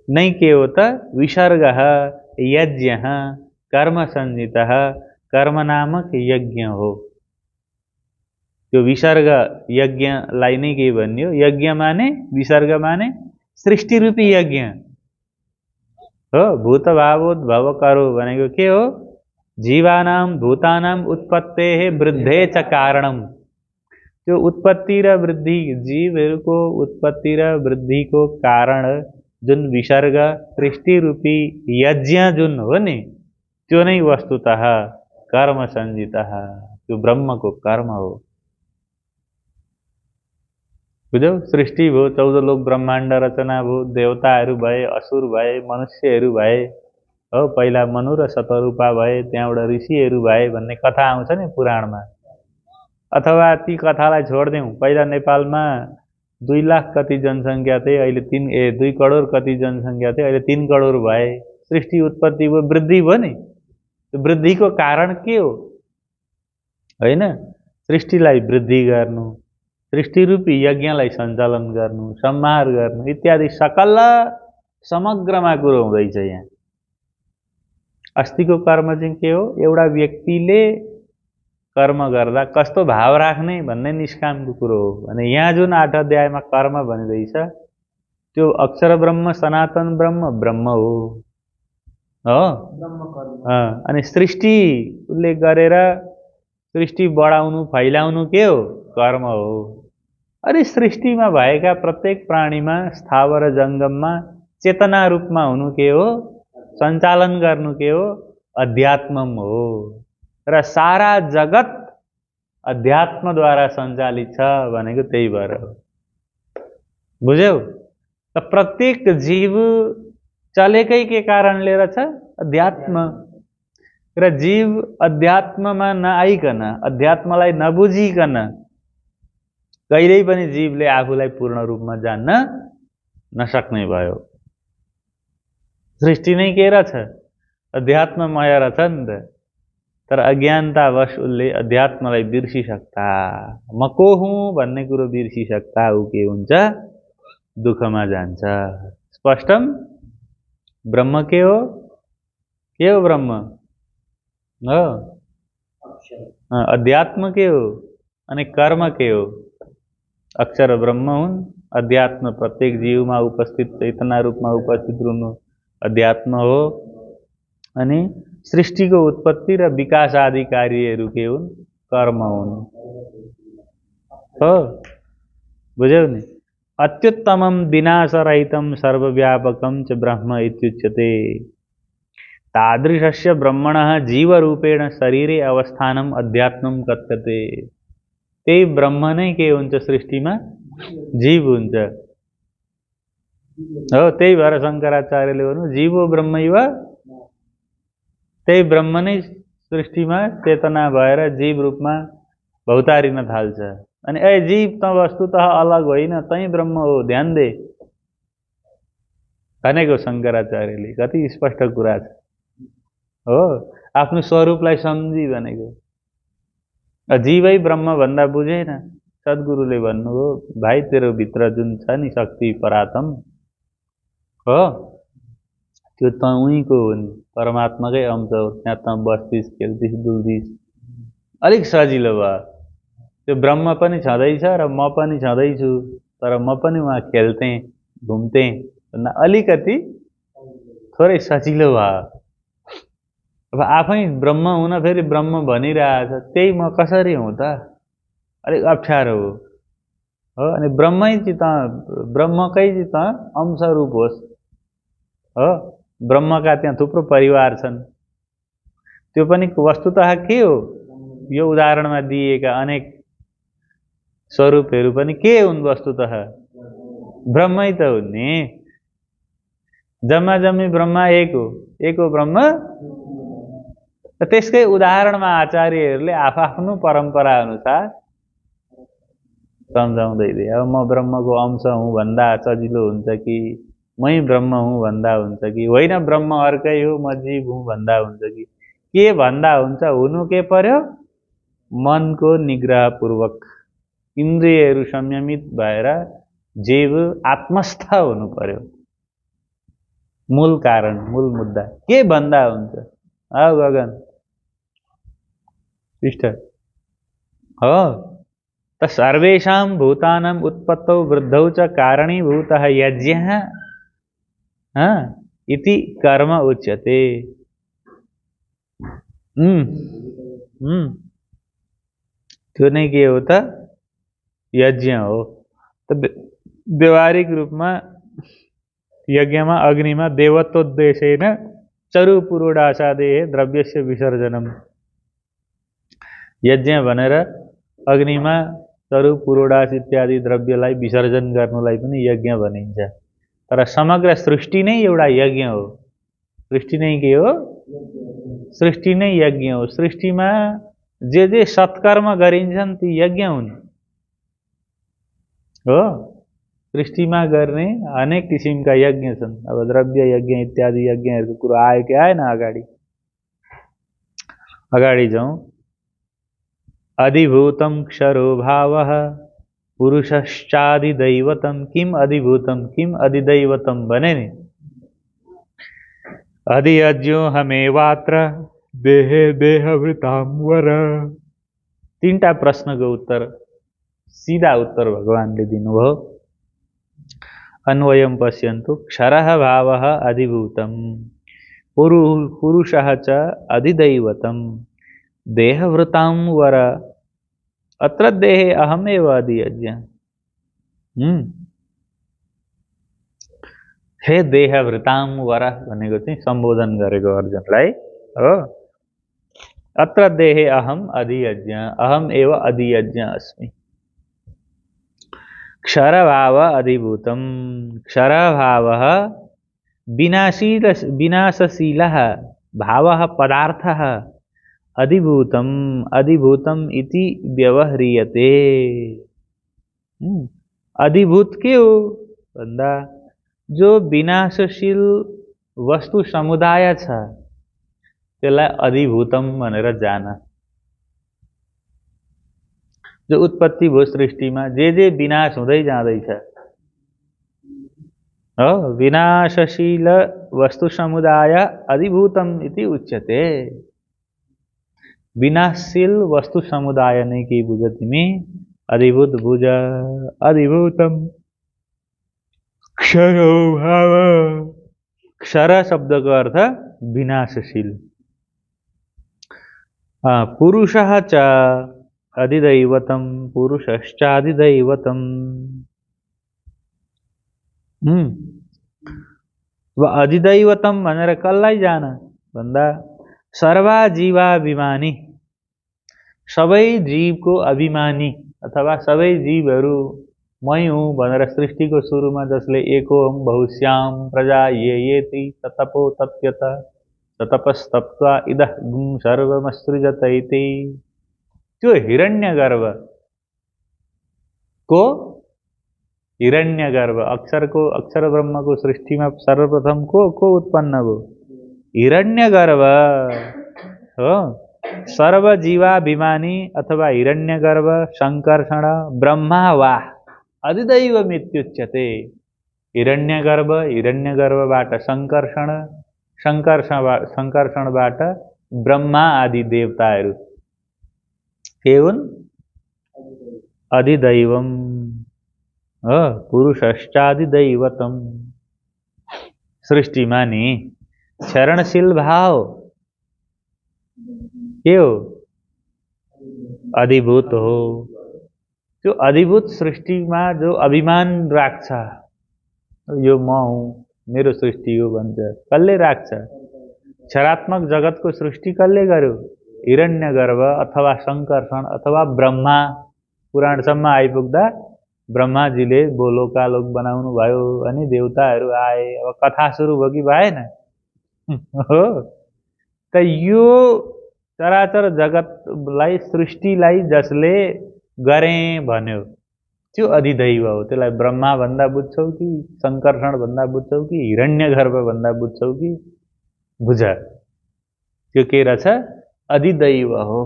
नै के हो त? विसर्गः यज्ञः कर्म संहितः, कर्म नामक यज्ञ हो। त्यो विसर्ग यज्ञलाई नै के भन्यो? यज्ञ माने, विसर्ग माने सृष्टि रूपी यज्ञ हो। भूतभावोद्भवकरो भनेको के हो? जीवानाम भूतानाम उत्पत्तेः वृद्धे च कारणम। त्यो उत्पत्ति र वृद्धि, जीवहरूको उत्पत्ति र वृद्धिको कारण जुन विसर्ग सृष्टि रूपी यज्ञ जुन हो नि, त्यो नै वस्तुतः कर्म संहितः, त्यो ब्रह्मको कर्म हो। बुझ्यौ? सृष्टि भयो, 14 लोक ब्रह्माण्ड रचना भयो, देवताहरू भए, असुर भए, मनुष्यहरू भए, हो, पहिला मनु र शतरूपा भए, त्यहाँबाट ऋषिहरू भए भन्ने कथा आउँछ नि पुराणमा। अथवा ती कथालाई छोड्देऊ, पहिला नेपालमा 2 लाख कति जनसङ्ख्या थिए, अहिले 2 करोड कति जनसङ्ख्या थिए, अहिले 3 करोड भए। सृष्टि उत्पत्ति भयो, वृद्धि भयो नि। त्यो वृद्धिको कारण के हो? होइन, सृष्टिलाई वृद्धि गर्नु, सृष्टि रूपी यज्ञलाई सञ्चालन गर्नु, संहार गर्नु इत्यादि सकल समग्रमा कुरो हुँदैछ यहाँ। अस्तिको कर्म चाहिँ के हो? एउटा व्यक्तिले कर्म गर्दा कस्तो भाव राख्ने भन्ने निष्कामको कुरो हो। भने यहाँ जुन 8 अध्यायमा कर्म भनिँदैछ, त्यो अक्षर ब्रह्म, सनातन ब्रह्म, ब्रह्म हो। अनि सृष्टि उसले गरेर सृष्टि बढाउनु, फैलाउनु के हो? कर्म हो। अनि सृष्टिमा भएका प्रत्येक प्राणीमा, स्थावर जङ्गममा चेतना रूपमा हुनु के हो? सञ्चालन गर्नु के हो? अध्यात्म हो। र सारा जगत अध्यात्मद्वारा सञ्चालित छ भनेको त्यही भएर हो। बुझ्यौ? त प्रत्येक जीव चलेकै के कारणले रहेछ? अध्यात्म। र जीव अध्यात्ममा नआइकन, अध्यात्मलाई नबुझिकन कहिल्यै पनि जीवले आफूलाई पूर्ण रूपमा जान्न नसक्ने भयो। सृष्टि नै के रहेछ? अध्यात्ममय रहेछ नि त। तर अज्ञानतावश उसले अध्यात्मलाई बिर्सिसक्दा, म को हुँ भन्ने कुरो बिर्सिसक्दा ऊ के हुन्छ? दुःखमा जान्छ। स्पष्टम? ब्रह्म के हो? के हो ब्रह्म? हो, अध्यात्म के हो? અને કર્મ के हो અક્ષર બ્રહ્મ हुन् अध्यात्म प्रत्येक जीवमा उपस्थित चेतना रूपमा उपस्थित रहनु अध्यात्म हो। अनि सृष्टिको उत्पत्ति र विकास आदि कार्यहरू के हुन् कर्म हुन् हो। बुझ्यौ नि। अत्युत्तमं विनाशरहितं सर्वव्यापकं च ब्रह्म इत्युच्यते। तादृशस्य ब्रह्मणः जीवरूपेण शरीरे अवस्थानम् अध्यात्मं कथ्यते। त्यही ब्रह्म नै के हुन्छ सृष्टिमा जीव हुन्छ हो। त्यही भएर शङ्कराचार्यले भन्नु जीवो ब्रह्मैव। त्यही ब्रह्म नै सृष्टिमा चेतना भएर जीव रूपमा भौतारिन थाल्छ। अनि ए जीव त वस्तुतः अलग होइन, तै ब्रह्म हो, ध्यान दे भनेको शङ्कराचार्यले। कति स्पष्ट कुरा छ हो। आफ्नो स्वरूपलाई सम्झी भनेको। जीवै ब्रह्म भन्दा बुझेन। सद्गुरुले भन्नुभयो भाइ तेरो भित्र जुन छ नि शक्ति परात्म हो त्यो त उहीँको हो नि, परमात्माकै अंश हो। त्यहाँ त बस्दिस खेल्दिस डुल्दिस अलिक सजिलो भयो। त्यो ब्रह्म पनि छँदैछ र म पनि छँदैछु, तर म पनि उहाँ खेल्थेँ घुम्थेँ भन्दा अलिकति थोरै सजिलो भयो। अब आफै ब्रह्म हुन फेरि ब्रह्म भनिरहेछ, त्यही म कसरी हुँ त, अलिक अप्ठ्यारो हो। अनि ब्रह्मै चित ब्रह्मकै चित अंश रूप होस् हो। ब्रह्मका त्यहाँ थुप्रो परिवार छन्। त्यो पनि वस्तुतः के हो, यो उदाहरणमा दिएका अनेक स्वरूपहरू पनि के हुन् वस्तुतः ब्रह्मै त हुन् नि। जम्मा जम्मी ब्रह्म एक हो ब्रह्म। त्यसकै उदाहरणमा आचार्यहरूले आफ्नो परम्परा अनुसार सम्झाउँदै दिए। अब म ब्रह्मको अंश हुँ भन्दा सजिलो हुन्छ कि मै ब्रह्म हुँ भन्दा हुन्छ कि होइन ब्रह्म अर्कै हो म जीव हुँ भन्दा हुन्छ कि के भन्दा हुन्छ। हुनु के पर्यो, मनको निग्रहपूर्वक इन्द्रियहरू संयमित भएर जीव आत्मस्थ हुनु पर्यो। मूल कारण, मूल मुद्दा के भन्दा हुन्छ। आओ गगन इष्ट हो। त सर्वेषां भूतानां उत्पत्तौ वृद्धौ च कारणीभूतः यज्ञः इति कर्म उच्यते। त्यो नै के हो त यज्ञ हो। त व्यवहारिक रूपमा यज्ञमा अग्निमा देवत्वोद्देशेन चरुपुरोडासादेः द्रव्यस्य विसर्जनम। यज्ञ भनेर अग्निमा चरु पुरोडास इत्यादि द्रव्यलाई विसर्जन गर्नुलाई पनि यज्ञ भनिन्छ। तर समग्र सृष्टि नै एउटा यज्ञ हो। सृष्टि नै के हो, सृष्टि नै यज्ञ हो। सृष्टिमा जे सत्कर्म गरिन्छन् ती यज्ञ हुन् हो। सृष्टिमा गर्ने अनेक किसिमका यज्ञ छन्। अब द्रव्य यज्ञ इत्यादि यज्ञहरूको कुरो आयो कि आएन अगाडि जाउँ। अधिभूतं क्षरो भावः पुरुषश्चादिदैवतं। किम अधिभूतं किम अधिदैवतं भने नि अधियज्ञो हमेवात्र देहे देहवृतां वर। तीनटा प्रश्नको उत्तर सीधा उत्तर भगवानले दिनुभयो। अन्वयं पश्यन्तु। क्षरः भावः अधिभूतं पुरुषः च अधिदैवतं देहवृतां वर अत्र देहे अहमेव अधियज्ञ। हे देहवृतां वर भनेको चाहिँ सम्बोधन गरेको अर्जुनलाई हो। अत्र देहे अहम अधियज्ञ, अहम एव अधियज्ञ अस्मि। क्षरभाव अधिभूतं। क्षरभावः विनाशशीलः भावः पदार्थः अधिभूतम अधिभूतम इति व्यवह्रियते। अधिभूत के हो भन्दा जो विनाशशील वस्तु समुदाय छ त्यसलाई अधिभूतम भनेर जान। जो उत्पत्ति भयो सृष्टिमा जे विनाश हुँदै जाँदैछ हो, विनाशशील वस्तु समुदाय अधिभूतम इति उच्यते। विनाशशील वस्तु समुदाय नै के बुझ तिमी, अधिभूत बुझ। अधिभूतम क्षरो भाव। क्षर शब्दको अर्थ विनाशशील। पुरुषः च अधिदैवतम, पुरुषश्चाधिदैवतम। अधिदैवतम भनेर कसलाई जान भन्दा सर्वा जीवाभिमानी, सबै जीवको अभिमानी अथवा सबै जीवहरू मै हुँ भनेर सृष्टिको सुरुमा जसले एकोम बहुश्याम प्रजा येति ततपो तप्यत ततपस्तप्त्वा इदः गुं सर्वमसृजत इति। त्यो हिरण्यगर्भ को हिरण्यगर्भ अक्षर ब्रह्मको सृष्टिमा सर्वप्रथम को उत्पन्न भयो? हिरण्यगर्भ हो। सर्वजीवाभिमानी अथवा हिरण्यगर्भ संकर्षण ब्रह्मा वा अधिदैवमित्युच्यते। हिरण्यगर्भबाट संकर्षणबाट ब्रह्मा आदि देवताहरू के हुन्? अधिदैवम हो। पुरुषश्चाधिदैवतम। सृष्टिमा नि क्षरणशील भाव के हो? अधिभूत हो। त्यो अधिभूत सृष्टिमा जो अभिमान राख्छ, यो म हुँ, मेरो सृष्टि हो भन्छ, कसले राख्छ? क्षरात्मक जगतको सृष्टि कसले गर्यो? हिरण्यगर्भ अथवा संकर्षण अथवा ब्रह्मा। पुराणसम्म आइपुग्दा ब्रह्माजीले लोकालोक बनाउनु भयो अनि देवताहरू आए। अब कथा सुरु भयो कि भएन? हो। त यो चराचर जगतलाई सृष्टिलाई जसले गरे भन्यो त्यो अधिदैव हो। त्यसलाई ब्रह्मा भन्दा बुझ्छौ कि संकर्षण भन्दा बुझ्छौ कि हिरण्यगर्भ भन्दा बुझ्छौ कि बुझ। त्यो के रहेछ? अधिदैव हो।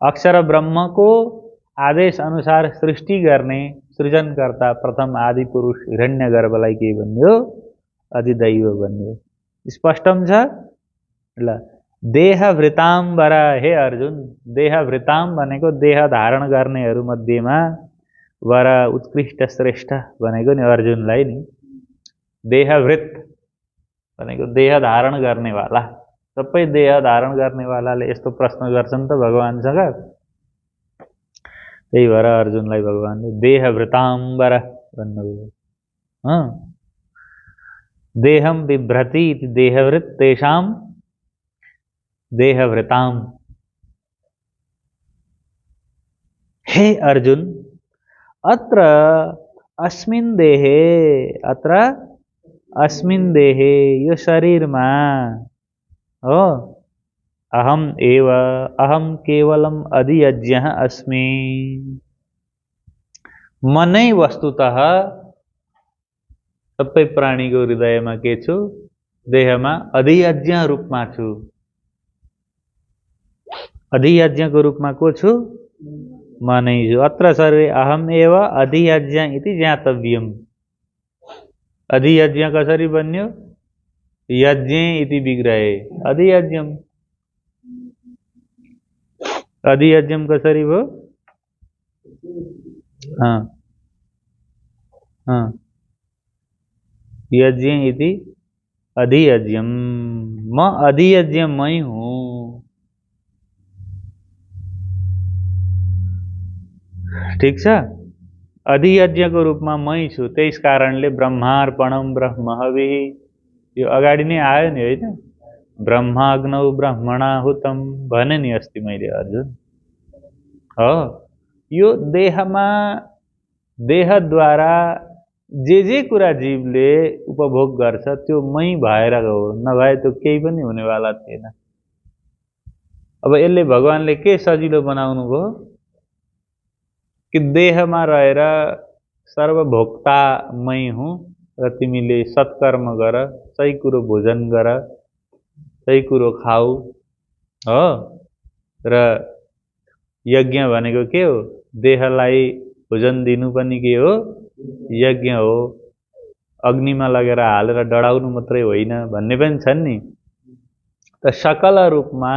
अक्षर ब्रह्मको आदेश अनुसार सृष्टि गर्ने सृजनकर्ता प्रथम आदि पुरुष हिरण्यगर्भलाई के भन्यो? अधिदैव भन्यो। स्पष्टम छ ल। देहभृताम्बर, हे अर्जुन, देहभृताम भनेको देह धारण गर्नेहरू मध्येमा वर उत्कृष्ट श्रेष्ठ भनेको नि अर्जुनलाई नि। देहभृत भनेको देह धारण गर्नेवाला। सबै देह धारण गर्नेवालाले यस्तो प्रश्न गर्छन् त भगवानसँग। त्यही भएर अर्जुनलाई भगवानले देहभृताम्बर भन्नुभयो। देहम बिभ्रति इति देहभृत तेषाम देहभृताम। हे अर्जुन, अत्र अस्मिन् देहे यो शरीरमा हो अहम केवलम अधियज्ञः अस्मि। म नै वस्तुतः सबै प्राणीको हृदयमा के छु? देहमा अधियज्ञ रूपमा छु। अधियज्ञको रूपमा को छु? म नै छु। अत्र सर्वे अहम एव अधियज्ञ इति ज्ञातव्यम्। अधियज्ञ कसरी बन्यो? यज्ञ इति विग्रहे अधियज्ञम। अधियज्ञम कसरी भयो? यज्ञ इति अधियज्ञम। म अधियज्ञ मै हूँ। ठीक छ। अधियज्ञको रूपमा मै छु। त्यस कारणले ब्रह्मार्पणम ब्रह्महविः यो अगाडि नै आयो नि, होइन? ब्रह्माग्नौ ब्रह्मणाहुतम भने नि अस्ति मैले अर्जुन। हो। यो देहमा देहद्वारा जे कुरा जीवले उपभोग गर्छ त्यो मै भएर हो। नभए त्यो केही पनि हुनेवाला थिएन। अब यसले भगवानले के सजिलो बनाउनु भयो कि देहमा रहेर सर्वभोक्ता मै हुँ र तिमीले सत्कर्म गर, सही कुरो भोजन गर, सही कुरो खाऊ हो। र यज्ञ भनेको के हो? देहलाई भोजन दिनु पनि के हो? यज्ञ हो। अग्निमा लगेर हालेर डढाउनु मात्रै होइन भन्ने पनि छन् नि। त सकल रूपमा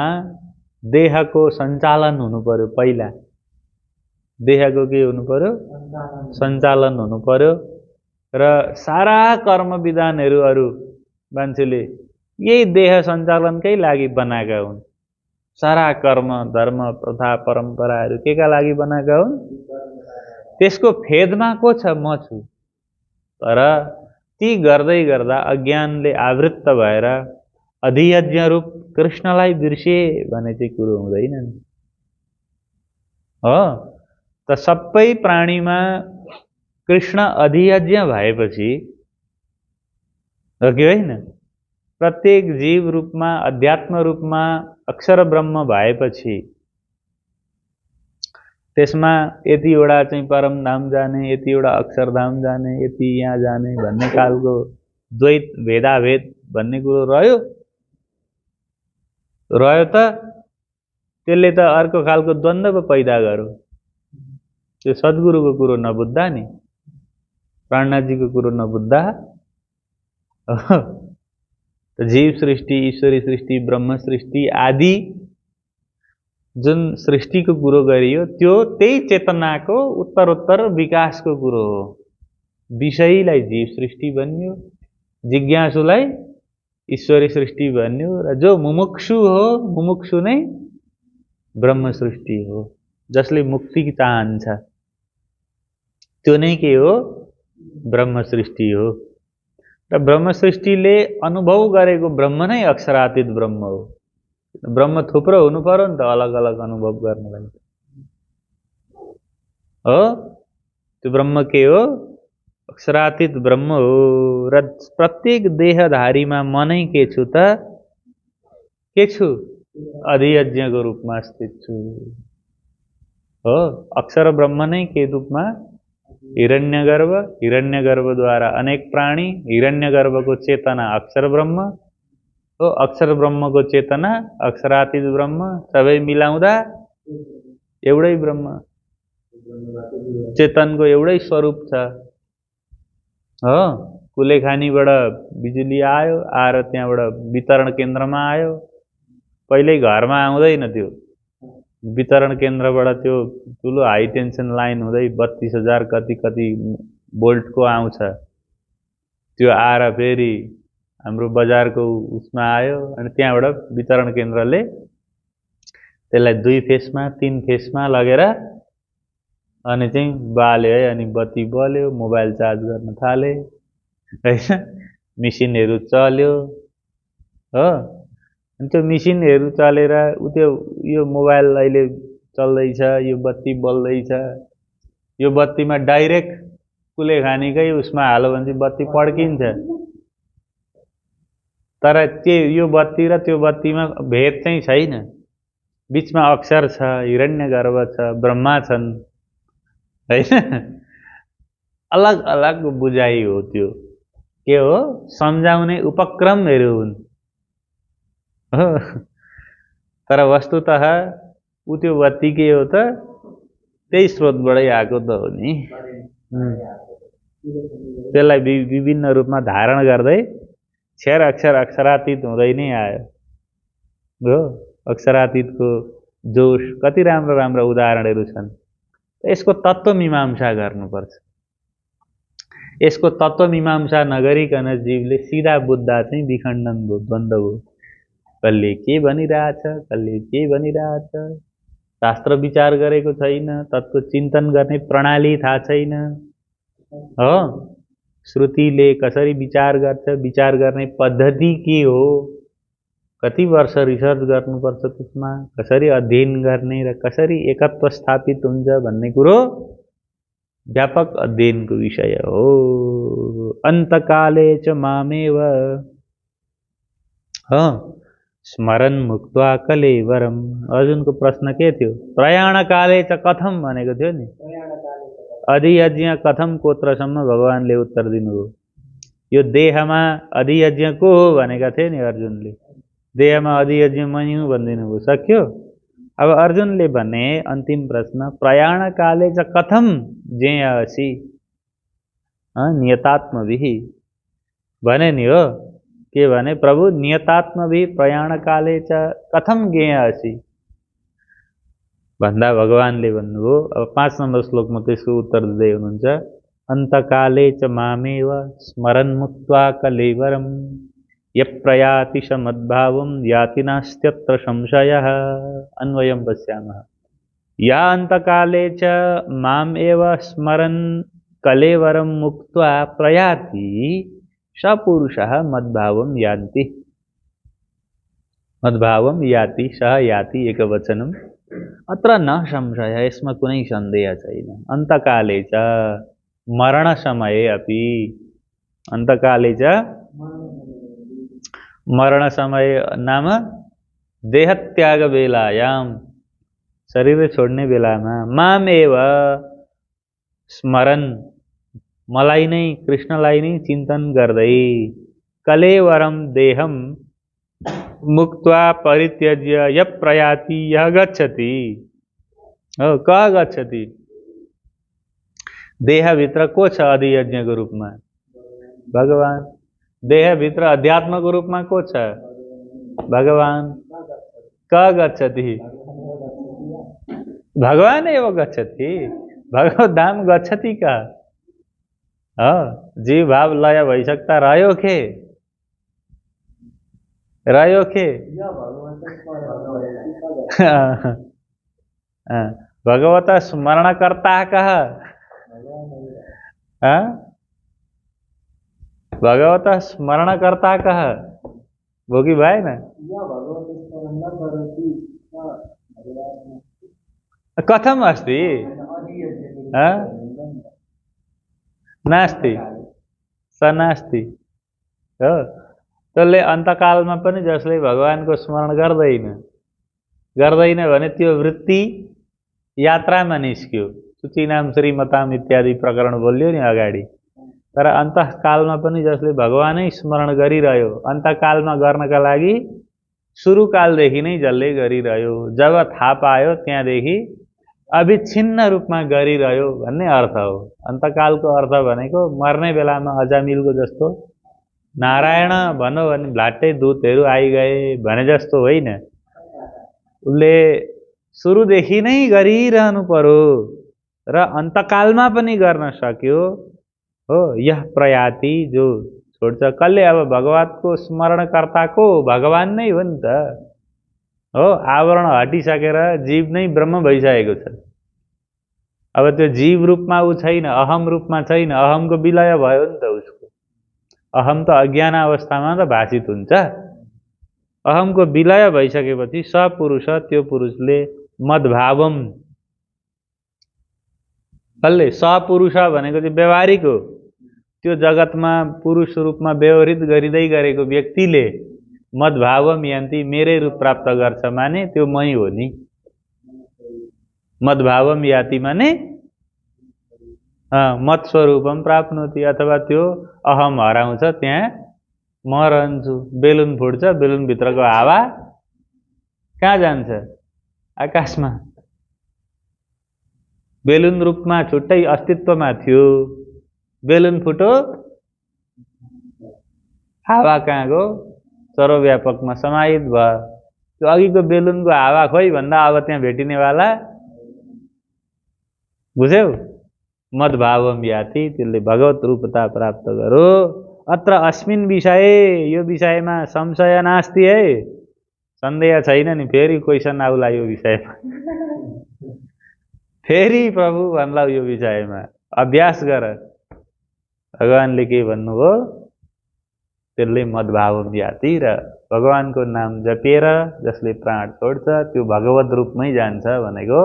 देहको सञ्चालन हुनु पर्यो। पहिला देहको के हुनु पर्यो? सञ्चालन हुनु पर्यो। र सारा कर्म विधानहरू अरू मान्छेले यही देह सञ्चालनकै लागि बनाएका हुन्। सारा कर्म धर्म प्रथा परम्पराहरू केका लागि बनाएका हुन्? त्यसको फेदमा को छ? म छु। तर ती गर्दै गर्दा अज्ञानले आवृत्त भएर अधियज्ञ रूप कृष्णलाई बिर्से भने चाहिँ कुरो हुँदैन नि। हो त सबै प्राणीमा कृष्ण अधियज्ञ भएपछि हो कि होइन? प्रत्येक जीव रूपमा अध्यात्म रूपमा अक्षर ब्रह्म भएपछि त्यसमा यतिवटा चाहिँ परम धाम जाने, यतिवटा अक्षरधाम जाने, यति यहाँ जाने भन्ने खालको द्वैत भेदाभेद भन्ने कुरो रह्यो त त्यसले त अर्को खालको द्वन्द्व पो पैदा गर्यो। त्यो सद्गुरुको कुरो नबुझ्दा नि, प्राणनाथजीको कुरो नबुझ्दा जीव सृष्टि, ईश्वरी सृष्टि, ब्रह्म सृष्टि आदि जुन सृष्टिको कुरो गरियो त्यो त्यही चेतनाको उत्तरोत्तर विकासको कुरो हो। विषयीलाई जीव सृष्टि भनियो, जिज्ञासुलाई ईश्वरी सृष्टि भनियो, र जो मुमुक्षु हो, मुमुक्षु नै ब्रह्म सृष्टि हो। जसले मुक्ति चाहन्छ त्यो नै के हो? ब्रह्म सृष्टि हो। र ब्रह्म सृष्टिले अनुभव गरेको ब्रह्म नै अक्षरातीत ब्रह्म हो। ब्रह्म थुप्रो हुनु पर्यो नि त अलग अलग अनुभव गर्नलाई। हो त्यो ब्रह्म के हो? अक्षरातीत ब्रह्म हो। र प्रत्येक देहधारीमा म नै के छु त? के छु? अधियज्ञको रूपमा स्थित छु। हो अक्षर ब्रह्म नै के रूपमा? हिरण्यगर्भ, हिरण्यगर्भद्वारा अनेक प्राणी, हिरण्यगर्भको चेतना अक्षर ब्रह्म हो, अक्षर ब्रह्मको चेतना अक्षरातीत ब्रह्म, सबै मिलाउँदा एउटै ब्रह्म, चेतनको एउटै स्वरूप छ। हो कुलेखानीबाट बिजुली आयो, आएर त्यहाँबाट वितरण केन्द्रमा आयो। पहिल्यै घरमा आउँदैन त्यो, वितरण केन्द्रबाट त्यो ठुलो हाई टेन्सन लाइन हुँदै 32,000 कति भोल्टको आउँछ। त्यो आएर फेरि हाम्रो बजारको उसमा आयो अनि त्यहाँबाट वितरण केन्द्रले त्यसलाई 2 फेसमा 3 फेसमा लगेर अनि चाहिँ बाल्यो है। अनि बत्ती बल्यो, मोबाइल चार्ज गर्न थाले हैन, मेसिनहरू चल्यो। हो अनि त्यो मेसिनहरू चलेर त्यो यो मोबाइल अहिले चल्दैछ, यो बत्ती बल्दैछ, यो बत्तीमा डाइरेक्ट कुलेखानीकै उसमा हाल्यो भने चाहिँ बत्ती पड्किन्छ। तर यो बत्ती र त्यो बत्तीमा भेद चाहिँ छैन। बीचमा अक्षर छ, हिरण्यगर्भ छ, ब्रह्मा छन् हैन। अलग अलग बुझाइ हो। त्यो के हो? सम्झाउने उपक्रमहरू हुन्। तर वस्तुतः उ त्यो बत्ती के हो त? त्यही स्रोतबाटै आएको त हो नि। त्यसलाई विभिन्न रूपमा धारण गर्दै क्षर अक्षर अक्षरातीत हुँदै नै आयो। हो अक्षरातीतको जोश कति राम्रो राम्रो उदाहरणहरू छन्। यसको तत्त्वमीमांसा गर्नुपर्छ। यसको तत्त्वमीमांसा नगरिकन जीवले सीधा बुझ्दा चाहिँ विखण्डन भयो, द्वन्द्व भयो। कसले के भनिरहेछ, कसले के भनिरहेछ, शास्त्र विचार गरेको छैन, तत्त्व चिन्तन गर्ने प्रणाली थाहा छैन। हो श्रुतिले कसरी विचार गर्छ, विचार गर्ने पद्धति के हो, कति वर्ष रिसर्च गर्नुपर्छ त्यसमा, कसरी अध्ययन गर्ने र कसरी एकत्व स्थापित हुन्छ भन्ने कुरो व्यापक अध्ययनको विषय हो। अन्तकाले च मामेव स्मरन् मुक्त्वा कलेवरम। अर्जुनको प्रश्न के थियो? प्रयाणकाले च कथम भनेको थियो नि। अधियज्ञ कथम कोत्रसम्म भगवानले उत्तर दिनुभयो। यो देहमा अधियज्ञ को हो भनेका थिए नि अर्जुनले। देहमा अधियज्ञ मै हुँ भनिदिनु भयो, सक्यो। अब अर्जुनले भने अन्तिम प्रश्न, प्रयाणकाले च कथम ज्ञेयसि नियतात्मभिः भने नि हो के भने प्रभु नियतात्मभि प्रयाण काले च कथम ज्ञेय असि भन्दा भगवानले भन्नुभयो। अब 5 नम्बर श्लोकमा त्यसको उत्तर दिँदै हुनुहुन्छ, अन्तकाले च मामेव स्मरन् मुक्त्वा कलेवरम् यप्रयाति स मद्भावं याति नास्त्यत्र संशयः। अन्वयं पश्यामः। या अन्तकाले च माम् एव स्मरन् कलेवरं मुक्त्वा प्रयाति स पुरुषः मद्भावं यान्ति। मद्भावं याति, सः याति एकवचनम्। अत्र न संशय, यसमा कुनै सन्देह छैन। अन्तकाले च मरण समये अपि, अन्तकाले च मरण समय नाम देहत्याग बेलायाम, शरीर छोड्ने बेलामा मामेव स्मरन, मलाई नै कृष्णलाई नै चिन्तन गर्दै कलेवरम देहम मुक्त्वा परित्यज्य य प्रयाति यह गच्छति। हो, कहाँ गच्छति? देहभित्र को छ अधियज्ञको रूपमा? भगवान। देहभित्र अध्यात्मको रूपमा को छ? भगवान। कहाँ गच्छति? भगवान एव गच्छति। भगवत धाम गच्छति कहाँ? जीव भाव लय भइसक्दा रह्यो के? रह्यो के? भगवत स्मरण करता कह? भगवत स्मरण करता कह? भोगी भाई ना कथम अस्ति? नास्ति, स नास्ति। हो, त्यसले अन्तकालमा पनि जसले भगवानको स्मरण गर्दैन भने त्यो वृत्ति यात्रामा निस्क्यो। सूचीनाम श्रीमताम इत्यादि प्रकरण बोल्यो नि अगाडि। तर अन्तकालमा पनि जसले भगवानै स्मरण गरिरह्यो, अन्तकालमा गर्नका लागि सुरुकालदेखि नै जसले गरिरह्यो, जब थाहा पायो त्यहाँदेखि अविच्छिन्न रूपमा गरिरह्यो भन्ने अर्थ हो। अन्तकालको अर्थ भनेको मर्ने बेलामा अजामिलको जस्तो नारायण भन्यो भने भ्लाट्टै दूतहरू आइगए भने जस्तो होइन। उसले सुरुदेखि नै गरिरहनु पर्यो र अन्तकालमा पनि गर्न सक्यो। हो, यह प्रयाति जो छोड्छ, कसले? अब भगवतको स्मरणकर्ता को? भगवान नै हो नि त। हो, आवरण हटिसकेर जीव नै ब्रह्म भइसकेको छ। अब त्यो जीव रूपमा ऊ छैन, अहम रूपमा छैन। अहमको विलय भयो नि त उसको। अहम त अज्ञान अवस्थामा त भाषित हुन्छ। अहमको विलय भइसकेपछि सपुरुष, त्यो पुरुषले मद्भावम, कसले? सपुरुष भनेको चाहिँ व्यवहारिक हो। त्यो जगतमा पुरुष रूपमा व्यवहृत गरिँदै गरेको व्यक्तिले मद्भावम यान्ति, मेरै रूप प्राप्त गर्छ माने त्यो मै हो नि। मद्भावम याति माने मत स्वरूपम प्राप्नोति, अथवा त्यो अहम हराउँछ, त्यहाँ म रहन्छु। बेलुन फुट्छ, बेलुनभित्रको हावा कहाँ जान्छ? आकाशमा। बेलुन रूपमा छुट्टै अस्तित्वमा थियो, बेलुन फुटो, हावा कहाँ गयो? सर्वव्यापकमा समाहित भयो। त्यो अघिको बेलुनको हावा खोइ भन्दा अब त्यहाँ भेटिनेवाला, बुझ्यौ? मद्भावम याति, त्यसले भगवत रूपता प्राप्त गरो। अत्र अस्मिन् विषय, यो विषयमा संशय नास्ति है, सन्देह छैन नि। फेरि क्वेसन आउला यो विषयमा, फेरि प्रभु भन्ला यो विषयमा, अभ्यास गर। भगवानले के भन्नुभयो? त्यसले मद्भावम याति, र भगवानको नाम जपेर जसले प्राण छोड्छ त्यो भगवत रूपमै जान्छ भनेको